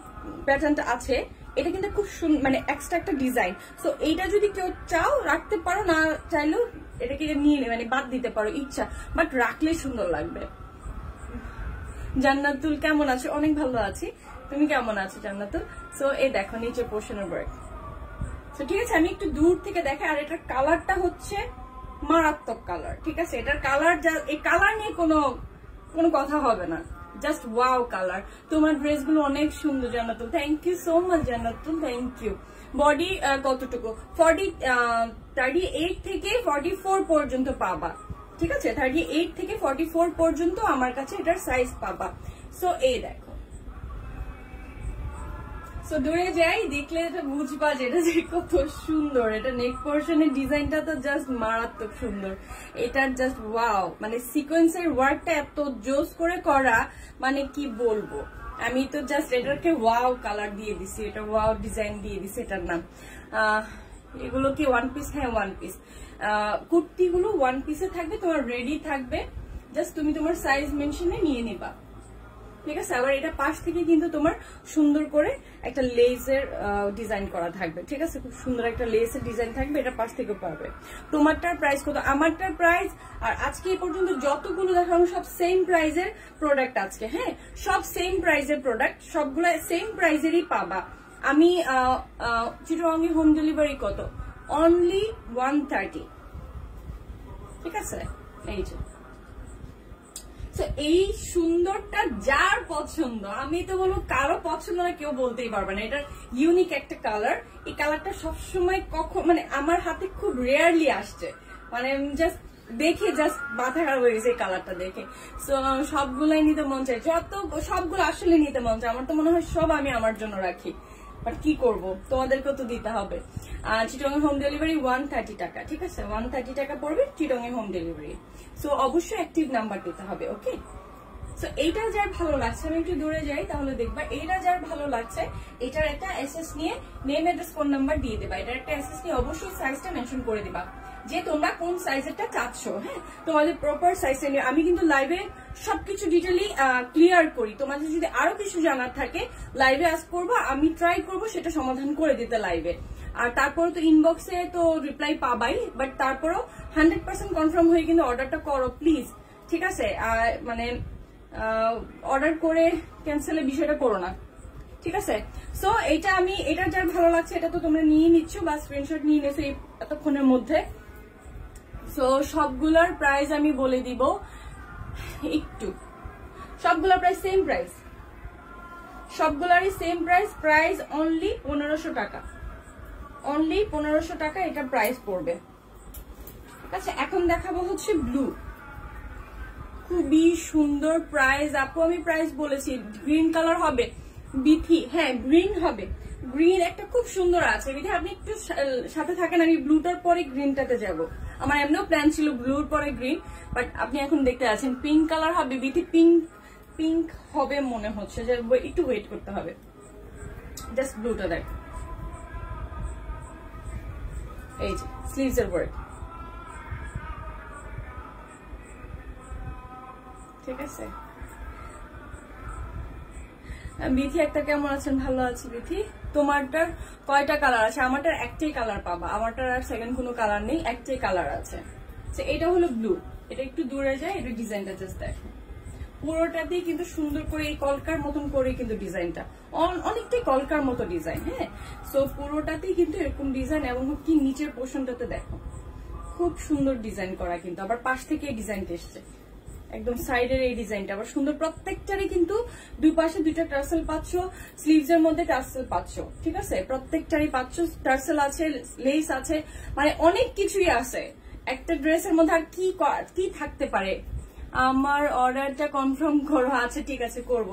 Speaker 1: প্যাটার্নটা আছে এটা কিন্তু খুব মানে এক্সট্রা একটা ডিজাইন। সো এইটা যদি কেউ চাও রাখতে পারো, না চাইলেও এটাকে নিয়ে মানে বাদ দিতে পারো ইচ্ছা, বাট রাখলে সুন্দর লাগবে। জান্নাতুল কেমন আছো? অনেক ভালো আছি, তুমি কেমন আছো জান্নাতুল? সো এই দেখো নিচের পোর্শনের ওয়ার্ক। তো ঠিক আছে, আমি একটু দূর থেকে দেখাই। আর এটার কালারটা হচ্ছে মারাত্মক কালার, ঠিক আছে। এটার কালার এই কালার নিয়ে কোনো কথা হবে না, জাস্ট ওয়াও কালার। তোমার ড্রেসগুলো অনেক সুন্দর Jannatul, thank you so much Jannatul, thank you. Body কতটুকু? 38 থেকে 44 পর্যন্ত পাবা, ঠিক আছে। 38 থেকে 44 পর্যন্ত আমার কাছে এটার সাইজ পাবা। সো এই দেখো, সো দূরে যাই দেখলে এটা বুঝবা যে এটা যে কত সুন্দর। এটা নেক পোর্শনের ডিজাইনটা তো জাস্ট মারাত্মক সুন্দর, এটার জাস্ট ওয়াও, মানে সিকোয়েন্সের ওয়ার্কটা এত জোস করে করা, মানে কি বলবো। আমি তো জাস্ট এটাকে ওয়াও কালার দিয়ে দিছি, এটা ওয়াও ডিজাইন দিয়ে দিছি এটার নাম। এগুলো কি ওয়ান পিস? হ্যাঁ ওয়ান পিস। কুর্তিগুলো ওয়ান পিসে থাকবে, তোমার রেডি থাকবে, জাস্ট তুমি তোমার সাইজ মেনশনে নিয়ে নিবা। ঠিক আছে। আবার এটা পাশ থেকে কিন্তু তোমার সুন্দর করে একটা লেসের ডিজাইন করা থাকবে, ঠিক আছে, খুব সুন্দর একটা লেসের ডিজাইন থাকবে, এটা পাশ থেকে পাবে। তোমারটার প্রাইস কত? আমারটার প্রাইস, আর আজকে এই পর্যন্ত যতগুলো দেখানো সব সেম প্রাইজের প্রোডাক্ট আজকে, হ্যাঁ, সব সেম প্রাইজের প্রোডাক্ট, সবগুলো সেম প্রাইজেরই পাবা। আমি চিটাগাং হোম ডেলিভারি কত? অনলি 130, ঠিক আছে। এই যে এই সুন্দরটা যার পছন্দ, আমি তো বলবো কারো পছন্দ না কেউ বলতেই পারবে না। এটার ইউনিক একটা কালার, এই কালারটা সবসময় কখন মানে আমার হাতে খুব রেয়ারলি আসছে, মানে জাস্ট দেখে জাস্ট মাথা খারাপ হয়ে গেছে এই কালারটা দেখে। সো সবগুলাই নিতে মন চায়, সবগুলো আসলে নিতে মন চায়। আমার তো মনে হয় সব আমি আমার জন্য রাখি, বাট কি করব, তোমাদেরকেও তো দিতে হবে। চিটাগাং হোম ডেলিভারি 130 টাকা, ঠিক আছে, 130 টাকা পড়বে চিটাগাং হোম ডেলিভারি। সো অবশ্যই অ্যাক্টিভ নাম্বার দিতে হবে, ওকে। সো এইটা যার ভালো লাগছে, আমি একটু দূরে যাই তাহলে দেখবা, এইটা যার ভালো লাগছে এটার একটা এসএস নিয়ে নেম অ্যাড্রেস ফোন নাম্বার দিয়ে দেবা। এটার একটা এসএস নিয়ে অবশ্যই সাইজটা মেনশন করে দিবা যে তোমরা কোন সাইজেরটা চাচ্ছ, হ্যাঁ, তোমাদের প্রপার সাইজটা নিয়ে। আমি কিন্তু লাইভে সবকিছু ডিটেইলি ক্লিয়ার করি, তোমাদের যদি আরো কিছু জানার থাকে লাইভে আস্ক করবো, আমি ট্রাই করব সেটা সমাধান করে দিতে লাইভে। আর তারপরে তো ইনবক্সে তো রিপ্লাই পাবাই, বাট তারপরেও 100% কনফার্ম হয়ে কিন্তু অর্ডারটা করো প্লিজ, ঠিক আছে। মানে অর্ডার করে ক্যান্সেলের বিষয়টা করো না, ঠিক আছে। সো এটা যার ভালো লাগছে এটা তো তোমরা নিয়ে নিচ্ছ বা স্ক্রিনশট নিয়ে নিয়েছো এতক্ষণের মধ্যে। সো সবগুলার প্রাইস আমি বলে দিব একটু, সবগুলার প্রাইস সেম প্রাইস, সবগুলারই সেম প্রাইস, প্রাইস অনলি 1500 টাকা, অনলি 1500 টাকা এটা প্রাইস পড়বে, ঠিক আছে। এখন দেখাবো হচ্ছে ব্লু, খুবই সুন্দর প্রাইস। আপু আমি প্রাইস বলেছি, গ্রিন কালার হবে বিথি, হ্যাঁ গ্রিন হবে, গ্রিন একটা খুব সুন্দর আছে বিথি, আপনি একটু সাথে থাকেন, আমি ব্লুটার পরে গ্রিনটাতে যাব। আমার এমনিও প্ল্যান ছিল ব্লুর পরে গ্রিন, বাট আপনি এখন দেখতে আছেন পিঙ্ক কালার হবে বিথি, পিঙ্ক হবে মনে হচ্ছে, যে একটু ওয়েট করতে হবে। জাস্ট ব্লুটা দেখ, এই যে স্লিভস এর ওয়ার্ক, ঠিক আছে। বিথি একটা কেমন আছেন? ভালো আছি বিথি। তোমারটার কয়টা কালার আছে? আমারটার একটাই কালার পাবা, আমারটার আর সেকেন্ড কোনো কালার নেই, একটাই কালার আছে। এটা হলো ব্লু, এটা একটু দূরে যায়, এটা ডিজাইনটা জাস্ট দেখো, পুরোটাতেই কিন্তু সুন্দর করে এই কলকার মতন করে কিন্তু ডিজাইনটা, অনেকটাই কলকার মতো ডিজাইন, হ্যাঁ। সো পুরোটাতেই কিন্তু এরকম ডিজাইন, এবং কি নিচের পোর্শনটাতে দেখো খুব সুন্দর ডিজাইন করা, কিন্তু আবার পাশ থেকে এই ডিজাইনটা এসছে, একদম সাইডের এই ডিজাইনটা আবার সুন্দর। প্রত্যেকটারই কিন্তু দুই পাশে দুইটা টার্সেল পাচ্ছ, স্লিভস এর মধ্যে টার্সেল পাচ্ছ, ঠিক আছে, প্রত্যেকটারই পাচ্ছ টার্সেল আছে, লেস আছে, মানে অনেক কিছুই আছে একটা ড্রেসের মধ্যে। আর কি থাকতে পারে? আমার অর্ডারটা কনফার্ম করো, আচ্ছা ঠিক আছে করব।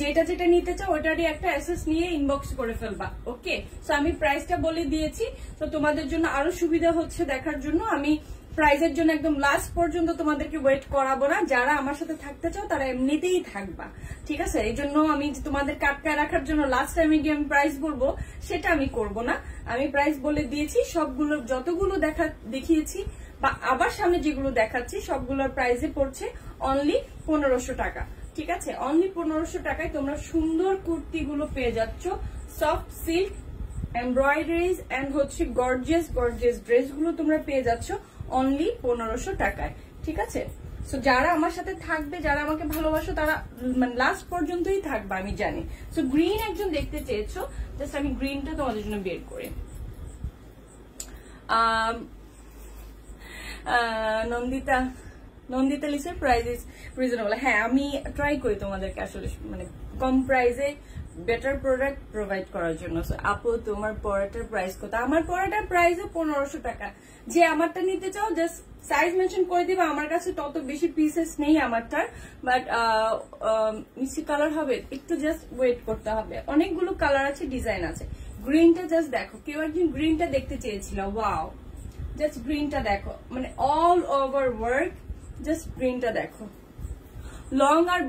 Speaker 1: যেটা নিতে চাও ওটারই একটা অ্যাসেস নিয়ে ইনবক্স করে ফেলবা, ওকে। সো আমি প্রাইসটা বলে দিয়েছি, তো তোমাদের জন্য আরো সুবিধা হচ্ছে দেখার জন্য আমি প্রাইজের জন্য একদম লাস্ট পর্যন্ত তোমাদেরকে ওয়েট করাবো না। যারা আমার সাথে থাকতে চাও তারা এমনিতেই থাকবা, ঠিক আছে। এই জন্য আমি তোমাদের কাটকায় রাখার জন্য লাস্ট টাইমে গিয়ে আমি প্রাইস বলবো সেটা আমি করব না। আমি প্রাইস বলে দিয়েছি, সবগুলো যতগুলো দেখিয়েছি বা আবার সামনে যেগুলো দেখাচ্ছি সবগুলোর প্রাইসে পড়ছে অনলি 1500 টাকা, ঠিক আছে। অনলি 1500 টাকায় তোমরা সুন্দর কুর্তিগুলো পেয়ে যাচ্ছ, সফট সিল্ক এমব্রয়ডারিজ এন্ড হচ্ছে গর্জিয়াস ড্রেসগুলো তোমরা পেয়ে যাচ্ছ অনলি 1500 টাকায়, ঠিক আছে। সো যারা আমার সাথে থাকবে, যারা আমাকে ভালোবাসো, তারা মানে লাস্ট পর্যন্তই থাকবে আমি জানি। সো গ্রিন একজন দেখতে চেয়েছো, জাস্ট আমি গ্রিনটা তোমাদের জন্য বের করে। নন্দিতা লিসের প্রাইস ইজ রিজনেবল, হ্যাঁ আমি ট্রাই করি তোমাদেরকে আসলে মানে কম প্রাইসে বেটার প্রোডাক্ট প্রোভাইড করার জন্য। আপু তোমার পরাটার প্রাইস কত? আমার পরাটার প্রাইস 1500 টাকা। যে আমারটা নিতে চাও জাস্ট সাইজ মেনশন করে দিবা, আমার কাছে তত বেশি পিসেস নেই আমারটার, বাট মিষ্টি কালার হবে, একটু জাস্ট ওয়েট করতে হবে। অনেকগুলো কালার আছে, ডিজাইন আছে। গ্রিনটা জাস্ট দেখো, কেউ একদিন গ্রিনটা দেখতে চেয়েছিল, ওয়াও, জাস্ট গ্রিনটা দেখো, মানে অল ওভার ওয়ার্ক, জাস্ট গ্রিনটা দেখো। লং আর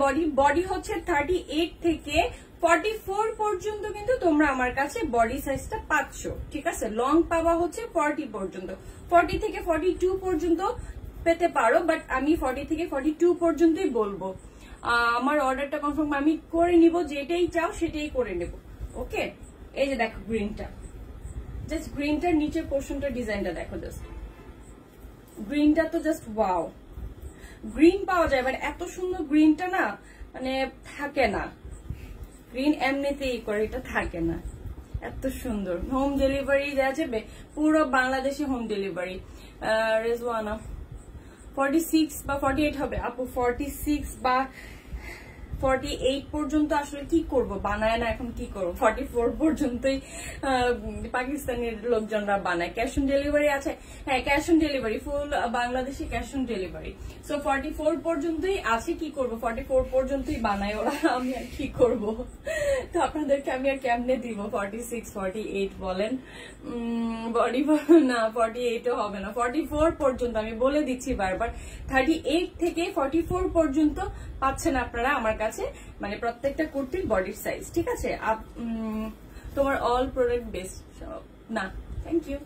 Speaker 1: বডি হচ্ছে 38 থেকে 44 পর্যন্ত কিন্তু তোমরা আমার কাছে বডি সাইজটা পাচ্ছ, ঠিক আছে। লং পাওয়া হচ্ছে 40 পর্যন্ত, 40 থেকে 42 পর্যন্ত পেতে পারো, বাট আমি 40 থেকে 42 পর্যন্তই বলবো। আমার অর্ডারটা কনফার্ম আমি করে নিব, যেটাই চাও সেটাই করে নেব। ওকে, এই যে দেখো গ্রিনটা, জাস্ট গ্রিনটার নিচের পোর্শনটা ডিজাইনটা দেখো, জাস্ট গ্রিনটা তো জাস্ট ওয়াও। গ্রিন পাওয়া যায়, বাট এত সুন্দর গ্রিনটা না মানে থাকে না, গ্রিন এমনিতেই করে, এটা থাকে না, এত সুন্দর। হোম ডেলিভারি দেওয়া যাবে পুরো বাংলাদেশে, হোম ডেলিভারি। রেজওয়ানা 46 বা 48 হবে আপু, 46 বা 48 পর্যন্ত আসলে কি করব, বানায় না, এখন কি করবো, 44 পর্যন্তই পাকিস্তানের লোকজনরা বানায়। ক্যাশ অন ডেলিভারি আছে, হ্যাঁ ক্যাশ অন ডেলিভারি, ফুল বাংলাদেশে ক্যাশ অন ডেলিভারি। সো 44 পর্যন্তই আছে, কি করব, 44 পর্যন্তই বানায় ওরা, আমি আর কি করব। তো আপনাদেরকে আমি আর কেমনে দিব 46 48 বলেন, বডি না 48ও হবে না, 44 পর্যন্ত আমি বলে দিচ্ছি বারবার। 38 থেকে 44 পর্যন্ত পাচ্ছেন আপনারা আমার কাছে, মানে প্রত্যেকটা কুর্তির বডির সাইজ, ঠিক আছে। তোমার অল প্রোডাক্ট বেস্ট না, থ্যাংক ইউ।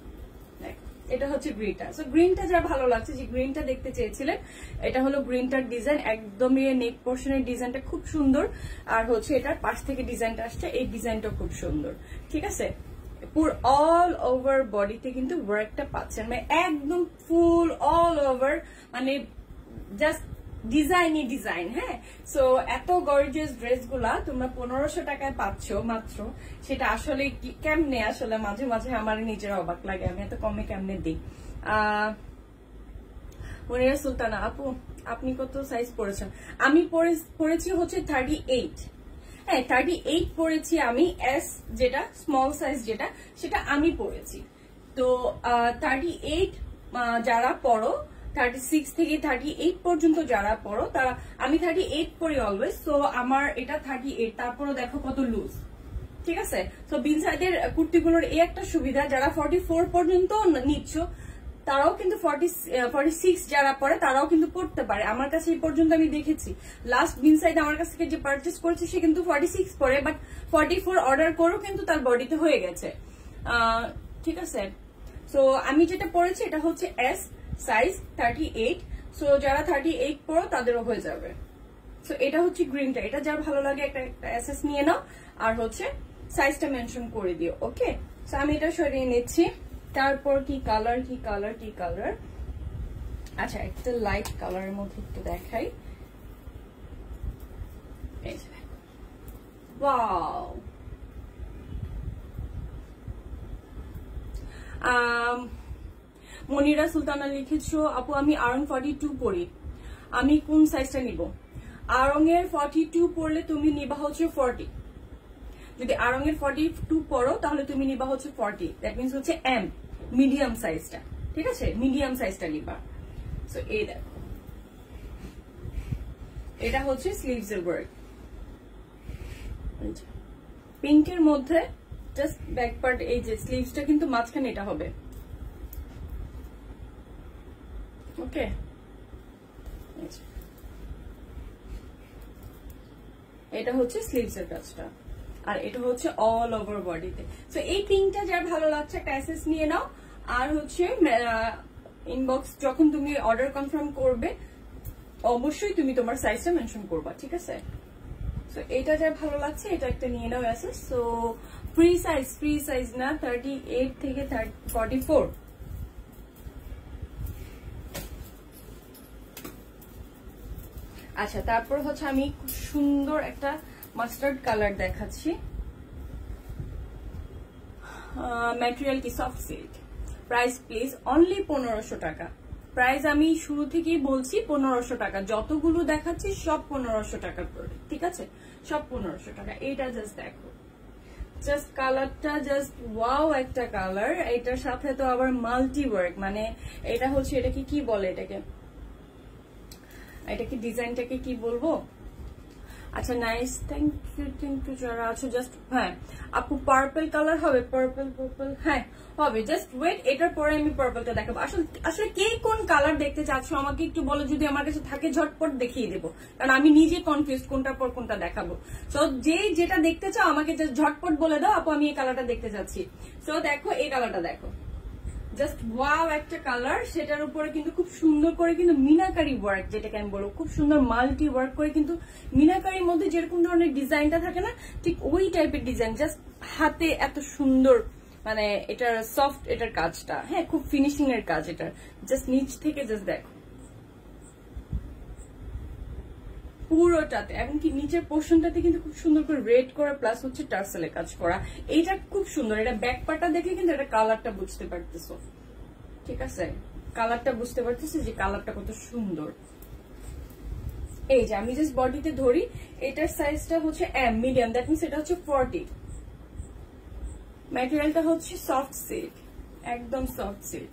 Speaker 1: এটা হচ্ছে গ্রিনটা, সো গ্রিনটা যা ভালো লাগছে, যে গ্রিনটা দেখতে চেয়েছিলেন, এটা হলো গ্রিনটার ডিজাইন, একদমই নেক পোর্শনের ডিজাইনটা খুব সুন্দর, আর হচ্ছে এটার পাশ থেকে ডিজাইনটা আসছে, এই ডিজাইনটা খুব সুন্দর, ঠিক আছে। পুরো অল ওভার বডিতে কিন্তু ওয়ার্কটা পাচ্ছেন, মানে একদম ফুল অল ওভার, মানে জাস্ট ডিজাইনই ডিজাইন। হ্যাঁ, সো এত গর্জিয়াস ড্রেস গুলা তোমরা 1500 টাকায় পাচ্ছ মাত্র, সেটা আসলে কেমনে, আসলে মাঝে মাঝে আমার নিজের অবাক লাগে, আমি এত কমে কেমনে দিই। মনিরা সুলতানা আপু, আপনি কত সাইজ পরেছেন? আমি পরেছি হচ্ছে 38, হ্যাঁ 38 পরেছি আমি, এস যেটা স্মল সাইজ যেটা, সেটা আমি পরেছি। তো 38 যারা পরো, 36 থেকে 38 পর্যন্ত যারা পরো তারা, আমি 38 পরি অলওয়েজ, সো আমার এটা 38, তারপরে দেখো কত লুজ, ঠিক আছে। তো বিন সাইডের কুর্তিগুলোর এই একটা সুবিধা, যারা 44 পর্যন্ত নিচ্ছ তারাও কিন্তু 46 যারা পরে তারাও কিন্তু পড়তে পারে। আমার কাছে এই পর্যন্ত আমি দেখেছি, লাস্ট বিন সাইড আমার কাছ থেকে যে পারচেস করেছে সে কিন্তু 46 পরে, বাট 44 অর্ডার করেও কিন্তু তার বডিতে হয়ে গেছে, ঠিক আছে। সো আমি যেটা পরেছি এটা হচ্ছে এস সাইজ 38, সো যারা 38 পড়ো তাদেরও হয়ে যাবে। সো এটা হচ্ছে গ্রিনটা, এটা যার ভালো লাগে একটা এসএস নিয়ে নাও, আর হচ্ছে সাইজটা মেনশন করে দিও। ওকে, সো আমি এটা সরিয়ে নিচ্ছি। তারপর কি কালার, কি কালার, কি কালার, আচ্ছা একটা লাইট কালারের মধ্যে একটু দেখাই। ওয়াও, মনিরা সুলতানা লিখেছো আপু আমি আরং 42 পরি, আমি কোন সাইজটা নিব? আরং এর 42 পরলে তুমি নিবা হচ্ছে 40, যদি আরং এর 42 পরো তাহলে তুমি নিবা হচ্ছে 40, দ্যাট মিনস হচ্ছে এম, মিডিয়াম সাইজটা, ঠিক আছে, মিডিয়াম সাইজটা নিবা। সো এই দেখো, এটা হচ্ছে স্লিভস এর ওয়ার্ক, পিঙ্কের মধ্যে জাস্ট ব্যাক পার্ট, এই যে স্লিভসটা কিন্তু মাঝখানে এটা হবে। ওকে, এটা হচ্ছে স্লিভস এর কাজটা, আর এটা হচ্ছে অল ওভার বডিতে। সো এই পিঙ্কটা যার ভালো লাগছে একটা অ্যাসেস নিয়ে নাও, আর হচ্ছে ইনবক্স যখন তুমি অর্ডার কনফার্ম করবে অবশ্যই তুমি তোমার সাইজটা মেনশন করবা, ঠিক আছে। সো এটা যার ভালো লাগছে এটা একটা নিয়ে নাও অ্যাসেস। সো ফ্রি সাইজ না, 38 থেকে 44। আচ্ছা, তারপর হচ্ছে আমি সুন্দর একটা মাস্টার্ড কালার দেখাচ্ছি, ম্যাটেরিয়াল কি soft silk, price please only 1500 টাকা। প্রাইস আমি শুরু থেকেই বলছি 1500 টাকা, যতগুলো দেখাচ্ছি সব 1500 টাকার প্রোডাক্ট, ঠিক আছে, সব 1500 টাকা। এইটা জাস্ট দেখো, জাস্ট কালারটা জাস্ট ওয়াও একটা কালার, এটার সাথে তো আবার মাল্টি ওয়ার্ক, মানে এটা হচ্ছে এটাকে কি বলে, এটাকে ডিজাইনটাকে কি বলবো। আচ্ছা নাইস, থ্যাংক ইউ যারা আছো। জাস্ট হ্যাঁ আপু পার্পল কালার হবে, পার্পল হ্যাঁ হবে, জাস্ট ওয়েট, এটার পরে আমি পার্পলটা দেখাবো। আসলে কে কোন কালার দেখতে চাচ্ছ আমাকে একটু বলো, যদি আমার কাছে থাকে ঝটপট দেখিয়ে দেবো, কারণ আমি নিজে কনফিউজ কোনটার পর কোনটা দেখাবো। সো যে যেটা দেখতে চাও আমাকে ঝটপট বলে দাও আপু আমি এই কালারটা দেখতে চাচ্ছি। সো দেখো এই কালারটা দেখো, জাস্ট ওয়াও একটা কালার, সেটার উপরে কিন্তু খুব সুন্দর করে কিন্তু মিনাকারি ওয়ার্ক, যেটাকে আমি বলবো খুব সুন্দর মাল্টি ওয়ার্ক করে কিন্তু মিনাকারির মধ্যে যেরকম ধরনের ডিজাইনটা থাকে না, ঠিক ওই টাইপের ডিজাইন, জাস্ট হাতে এত সুন্দর, মানে এটার সফট এটার কাজটা, হ্যাঁ খুব ফিনিশিং এর কাজ এটার, জাস্ট নিচ থেকে জাস্ট দেখো পুরোটাতে, এমনকি নিচের পোর্শনটাতে কিন্তু খুব সুন্দর করে রেড করা প্লাস হচ্ছে টার্সেলে কাজ করা। এইটা খুব সুন্দর, এটা ব্যাক পার্টটা দেখলে কিন্তু এটা কালারটা বুঝতে পারতেছো, ঠিক আছে, কালারটা বুঝতে পারতেছি যে কালারটা কত সুন্দর। এই যে আমি জাস্ট বডিতে ধরি, এটার সাইজটা হচ্ছে এম মিডিয়াম, দ্যাট মিনস এটা হচ্ছে 40। ম্যাটেরিয়ালটা হচ্ছে সফট সিল্ক, একদম সফট সিল্ক।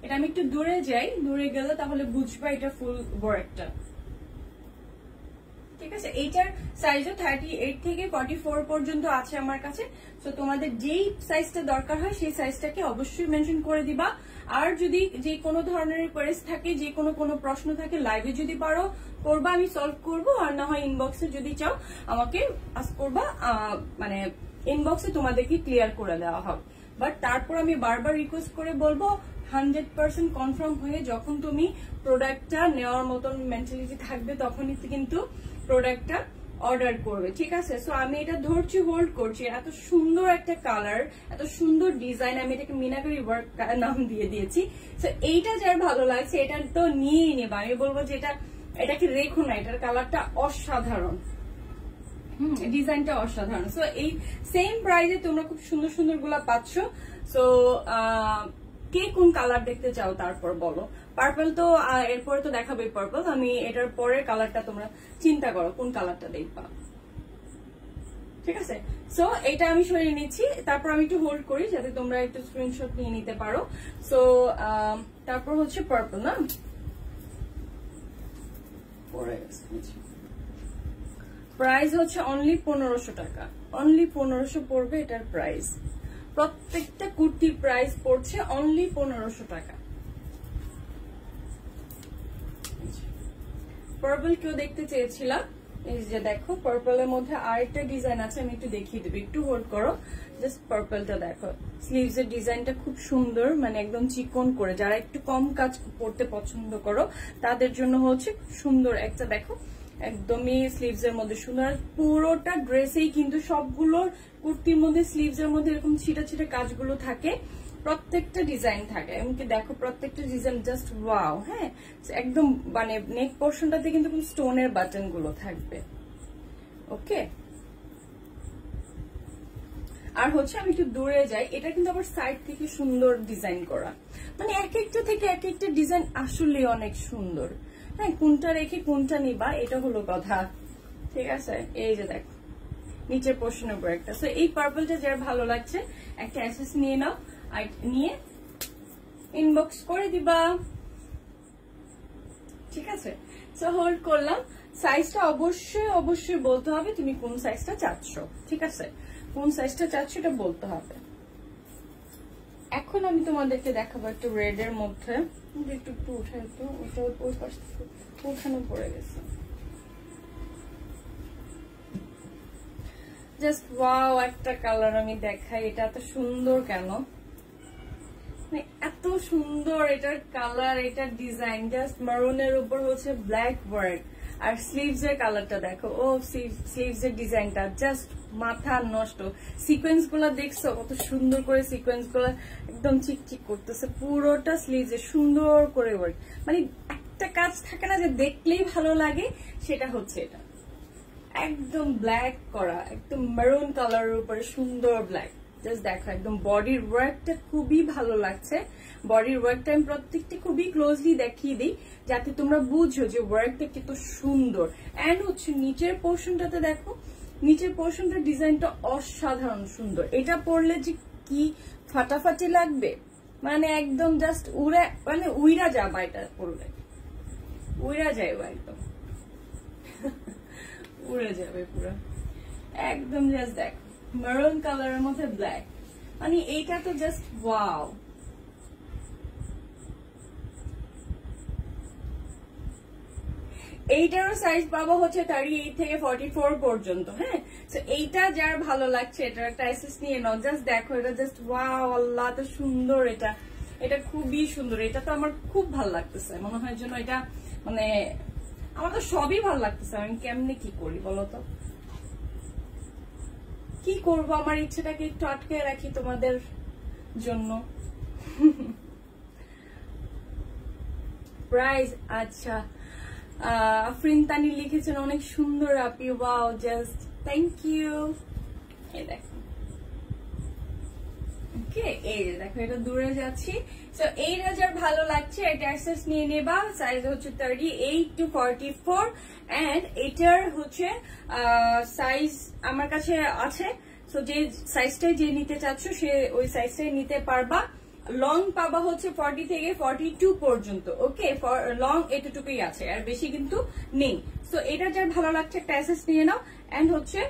Speaker 1: এটা আমি একটু দূরে যাই, দূরে গেলে তাহলে বুঝবা এটা ফুল ওয়ার্কটা, ঠিক আছে। এইটার সাইজও 38 থেকে 44 পর্যন্ত আছে আমার কাছে। তো তোমাদের যেই সাইজটা দরকার হয় সেই সাইজটাকে অবশ্যই মেনশন করে দিবা। আর যদি যে কোনো ধরনের রিকোয়েস্ট থাকে, যে কোনো প্রশ্ন থাকে, লাইভে যদি পারো করবা, আমি সলভ করব, আর না হয় ইনবক্সে যদি চাও আমাকে আস্ক করবা, মানে ইনবক্সে তোমাদেরকে ক্লিয়ার করে দেওয়া হবে। বাট তারপর আমি বারবার রিকোয়েস্ট করে বলবো 100% কনফার্ম হয়ে যখন তুমি প্রোডাক্টটা নেওয়ার মতন মেন্টালিটি থাকবে তখনই কিন্তু প্রোডাক্টটা অর্ডার করবে, ঠিক আছে। সো আমি এটা ধরছি, হোল্ড করছি, এত সুন্দর একটা কালার, এত সুন্দর ডিজাইন, আমি এটাকে মিনাকারি ওয়ার্ক নাম দিয়ে দিয়েছি। সো এইটা যার ভালো লাগছে এটা তো নিয়েই নেবা, আমি বলবো যে এটাকে রেখো না, এটার কালারটা অসাধারণ, ডিজাইনটা অসাধারণ। সো এই সেম প্রাইসে তোমরা খুব সুন্দর সুন্দর গুলা পাচ্ছ। সো কে কোন কালার দেখতে চাও তারপর বলো। পার্পল তো এরপরে তো দেখাবে পার্পল, আমি এটার পরের কালারটা তোমরা চিন্তা করো কোন কালারটা দেখবা, ঠিক আছে। সো এটা আমি সরিয়ে নিচ্ছি, তারপর আমি একটু হোল্ড করি যাতে তোমরা একটু স্ক্রিনশট নিয়ে নিতে পারো। সো তারপর হচ্ছে পার্পল না, প্রাইস হচ্ছে অনলি 1500 টাকা, অনলি 1500 পড়বে এটার প্রাইস। প্রত্যেকটা কুর্তির প্রাইস পড়ছে অনলি 1500 টাকা। পার্পল কেউ দেখতে চেয়েছিলাম, এই যে দেখো পার্পলের মধ্যে আরেকটা ডিজাইন আছে, আমি একটু দেখিয়ে দেবো, একটু হোল্ড করো, জাস্ট পার্পলটা দেখো, স্লিভস এর ডিজাইনটা খুব সুন্দর, মানে একদম চিকন করে, যারা একটু কম কাজ পড়তে পছন্দ করো তাদের জন্য হচ্ছে সুন্দর একটা, দেখো একদমই স্লিভস এর মধ্যে সুন্দর। পুরোটা ড্রেসেই কিন্তু সবগুলোর কুর্তির মধ্যে স্লিভস এর মধ্যে এরকম ছিটা ছিটা কাজগুলো থাকে, প্রত্যেকটা ডিজাইন থাকে, এমনকি দেখো প্রত্যেকটা ডিজাইন জাস্ট ওয়াও, হ্যাঁ একদম, মানে নেক পোর্শনটাতে কিন্তু স্টোনের বাটন গুলো থাকবে, ওকে। আর হচ্ছে আমি একটু দূরে যাই, এটা কিন্তু আবার সাইড থেকে সুন্দর ডিজাইন করা, মানে এক একটা থেকে এক একটা ডিজাইন আসলে অনেক সুন্দর, হ্যাঁ কোনটা রেখে কোনটা নিবা এটা হলো কথা, ঠিক আছে। এই যে দেখো নিচের পোর্শনের উপর একটা, সো এই পার্পলটা যার ভালো লাগছে একটা অ্যাসেস নিয়ে নাও, আর নিয়ে ইনবক্স করে দিবা, ঠিক আছে। সো হোল্ড করলাম, সাইজটা অবশ্যই অবশ্যই বলতে হবে তুমি কোন সাইজটা চাচ্ছ, ঠিক আছে, কোন সাইজটা চাচ্ছ এটা বলতে হবে। এখন আমি তোমাদেরকে দেখাবো একটা রেড এর মধ্যে, একটু একটু উঠে, তো ওটা ওই পাশে উঠানো পড়ে গেছে, জাস্ট ওয়াও একটা কালার আমি দেখাই, এটা এত সুন্দর কেন, এত সুন্দর এটার কালার, এটার ডিজাইন, জাস্ট মারুনের উপর হচ্ছে ব্ল্যাক ওয়ার্ক, আর স্লিভস এর কালারটা দেখো, ও স্লিভস এর ডিজাইনটা জাস্ট মাথা নষ্ট, সিকোয়েন্স গুলা দেখছো কত সুন্দর করে, সিকোয়েন্স গুলা একদম চিকচিক করতেছে, পুরোটা স্লিভস এ সুন্দর করে ওয়ার্ক, মানে একটা কাজ থাকে না যে দেখলেই ভালো লাগে, সেটা হচ্ছে এটা একদম ব্ল্যাক করা, একদম মেরুন কালারের উপরে সুন্দর ব্ল্যাক, জাস্ট দেখো একদম বডির ওয়ার্কটা খুবই ভালো লাগছে। বডির ওয়ার্কটা আমি প্রত্যেকটা খুবই ক্লোজলি দেখিয়ে দিই যাতে তোমরা বুঝো যে ওয়ার্কটা কত সুন্দর। এন্ড হচ্ছে নিচের পোর্শনটাতে দেখো, নিচের পোর্শনটার ডিজাইনটা অসাধারণ সুন্দর, এটা পরলে যে কি ফাটাফাটি লাগবে, মানে একদম জাস্ট উইরা যাবা, এটা পরলে উইরা যাইবা, একদম উড়ে যাবে পুরো, একদম জাস্ট দেখ মেরুন কালারের মধ্যে ব্ল্যাক, মানে এইটা তো জাস্ট ওয়াও। এইটারও সাইজ পাবো হচ্ছে 38 থেকে 44 পর্যন্ত, হ্যাঁ। তো এইটা যার ভালো লাগছে এটার একটা অ্যাসেস নিয়ে নাও, জাস্ট দেখো এটা জাস্ট ওয়াও, আল্লাহ এত সুন্দর, এটা এটা খুবই সুন্দর, এটা তো আমার খুব ভালো লাগতেছে, মনে হয় যেন এটা মানে আমার তো সবই ভালো লাগতেছে। আমি কেমনে কি করি বলতো, কি করব, আমার ইচ্ছেটাকে একটু আটকে রাখি তোমাদের জন্য। প্রাইস আচ্ছা, আফরিন তানি লিখেছেন অনেক সুন্দর আপি, ওয়াও জাস্ট থ্যাংক ইউ। এই দেখো, ওকে এই যে দেখো এটা দূরে যাচ্ছি। সো এইটা যার ভালো লাগছে এটা অ্যাক্সেস নিয়ে নেবা। সাইজ হচ্ছে 38 to 44 এন্ড এটার হচ্ছে সাইজ আমার কাছে আছে। সো যে সাইজটাই যে নিতে চাচ্ছ সে ওই সাইজটাই নিতে পারবা। লং পাবা হচ্ছে 40 থেকে 42 পর্যন্ত। ওকে, লং এতটুকুই আছে, আর বেশি কিন্তু নেই। সো এটা যার ভালো লাগছে একটা অ্যাক্সেস নিয়ে নাও এন্ড হচ্ছে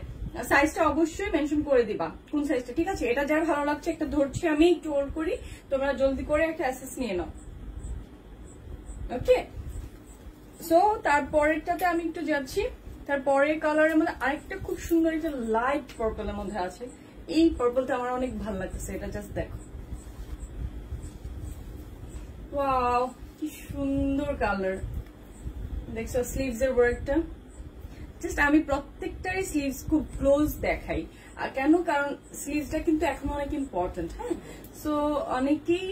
Speaker 1: সাইজটা অবশ্যই মেনশন করে দিবা কোন সাইজটা, ঠিক আছে? এটা যার ভালো লাগছে একটা ধরছি আমি, একটু হোল্ড করি, তোমরা জলদি করে একটা অ্যাক্সেস নিয়ে নাও। ওকে, সো তারপরেরটাতে আমি একটু যাচ্ছি। তারপরের কালারের মধ্যে আরেকটা খুব সুন্দর একটা লাইট পার্পলের মধ্যে আছে। এই পার্পলটা আমার অনেক ভালো লাগতেছে, এটা জাস্ট দেখো, ওয়াও কি সুন্দর কালার। দেখছো স্লিভস এর ওয়ার্কটা, জাস্ট আমি প্রত্যেকটারই স্লিভস খুব ক্লোজ দেখাই। আর কেন, কারণ স্লিভসটা কিন্তু এখন অনেক ইম্পর্টেন্ট। হ্যাঁ, সো অনেকেই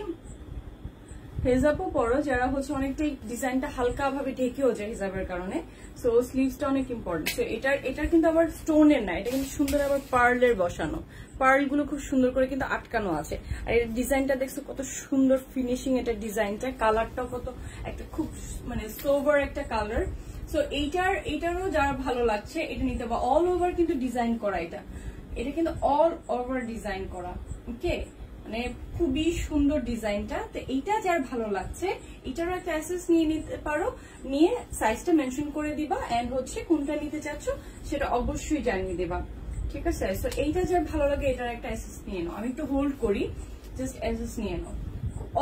Speaker 1: হেজাবও পরো যারা হচ্ছে অনেকটাই ডিজাইনটা হালকা ভাবে ঢেকেও যায় হিজাবের কারণে। সো স্লিভসটা অনেক ইম্পর্টেন্ট। সো এটার কিন্তু আবার স্টোনের না, এটা কিন্তু সুন্দর আবার পার্লের বসানো, পার্ল গুলো খুব সুন্দর করে কিন্তু আটকানো আছে। আর এর ডিজাইনটা দেখছো কত সুন্দর ফিনিশিং, এটা ডিজাইনটা, কালারটাও কত একটা খুব মানে সোবার একটা কালার। সো এইটারও যারা ভালো লাগছে এটা নিতে পারো। অল ওভার কিন্তু ডিজাইন করা, এটা কিন্তু অল ওভার ডিজাইন করা। ওকে, মানে খুবই সুন্দর ডিজাইনটা। তো এইটা যার ভালো লাগছে এটারও একটা অ্যাক্সেস নিয়ে নিতে পারো, নিয়ে সাইজটা মেনশন করে দিবা এন্ড হচ্ছে কোনটা নিতে চাচ্ছ সেটা অবশ্যই জানিয়ে দিবা, ঠিক আছে? তো এইটা যার ভালো লাগে এটার একটা অ্যাক্সেস নিয়ে নাও। আমি একটু হোল্ড করি, জাস্ট অ্যাক্সেস নিয়ে নাও।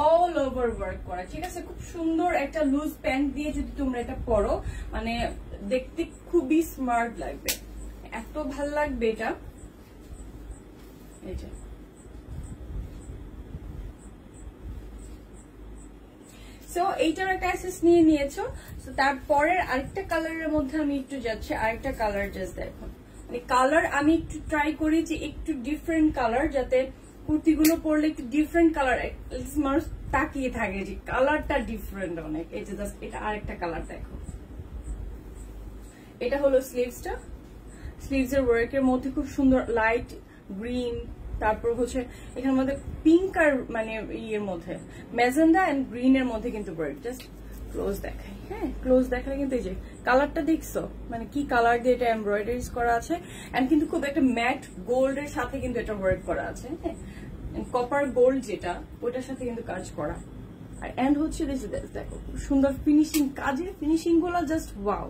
Speaker 1: অল ওভার ওয়ার্ক করা, ঠিক আছে? খুব সুন্দর একটা লুজ প্যান্ট দিয়ে যদি তোমরা এটা পরো মানে দেখতে খুবই স্মার্ট লাগবে, এত ভাল লাগবে এটা। এটা সো এইটার একটা অ্যাক্সেস নিয়ে নিয়েছো। সো তারপরের আরেকটা কালারের মধ্যে আমি একটু যাচ্ছি, আরেকটা কালার জাস্ট দেখো, মানে কালার আমি একটু ট্রাই করি যে একটু ডিফারেন্ট কালার, যাতে কুর্তিগুলো পরলে একটু ডিফারেন্ট কালার মানুষ তাকিয়ে থাকে যে কালারটা ডিফারেন্ট অনেক। এই যে জাস্ট এটা আরেকটা কালার দেখো, এটা হলো স্লিভসটা। স্লিভস এর ওয়ার্কের মধ্যে খুব সুন্দর লাইট গ্রিন, তারপর হচ্ছে এখানের মধ্যে পিঙ্ক আর মানে ইয়ের মধ্যে ম্যাজেন্ডা এন্ড গ্রিন এর মধ্যে কিন্তু ওয়ার্ক। জাস্ট ক্লোজ দেখাই, হ্যাঁ ক্লোজ দেখালে কিন্তু এই যে কালারটা দেখছো মানে কি কালার দিয়ে এটা এমব্রয়ডারিজ করা আছে এন্ড কিন্তু খুব একটা ম্যাট গোল্ড এর সাথে কিন্তু এটা ওয়ার্ক করা আছে, হ্যাঁ কপার গোল্ড যেটা ওটার সাথে কিন্তু কাজ করা। আর এন্ড হচ্ছে দেখো সুন্দর ফিনিশিং, কাজের ফিনিশিং গুলো জাস্ট ওয়াও,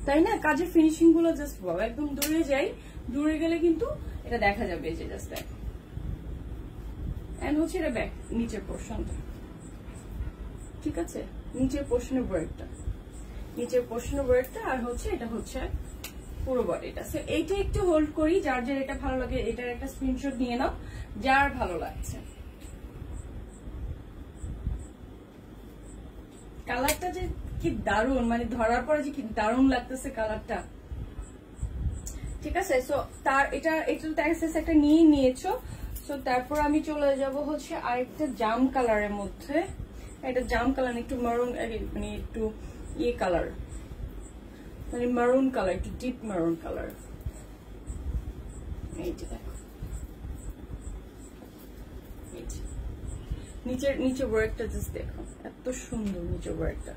Speaker 1: তাই না? কাজের ফিনিশিং গুলো জাস্ট ওয়াও। একদম দূরে যাই, দূরে গেলে কিন্তু এটা দেখা যাবে যে জাস্ট দেখো। এন্ড হচ্ছে এটা ব্যাক নিচের পোর্শনটা, ঠিক আছে? নিচের পোর্শনের ওয়ার্কটা, নিচের পোর্শনের ওয়ার্কটা, আর হচ্ছে এটা হচ্ছে পুরো বডিটা। সো এইটা একটু হোল্ড করি, যার যার এটা ভালো লাগে এটার একটা স্ক্রিনশট নিয়ে নাও যার ভালো লাগছে। কালারটা যে কি দারুণ, মানে ধরার পরে যে কি দারুণ লাগতেছে কালারটা, ঠিক আছে? সো তার এটা একটা নিয়ে নিয়েছো। সো তারপর আমি চলে যাব হচ্ছে আরেকটা জাম কালারের মধ্যে। এটা জাম কালার, একটু মারুন, মানে একটু ইয়ে কালার, মানে মারুন কালার, একটু ডিপ মারুন কালার। এইটা দেখো, নিচের ওয়ার্কটা জাস্ট দেখো, এত সুন্দর নিচের ওয়ার্কটা,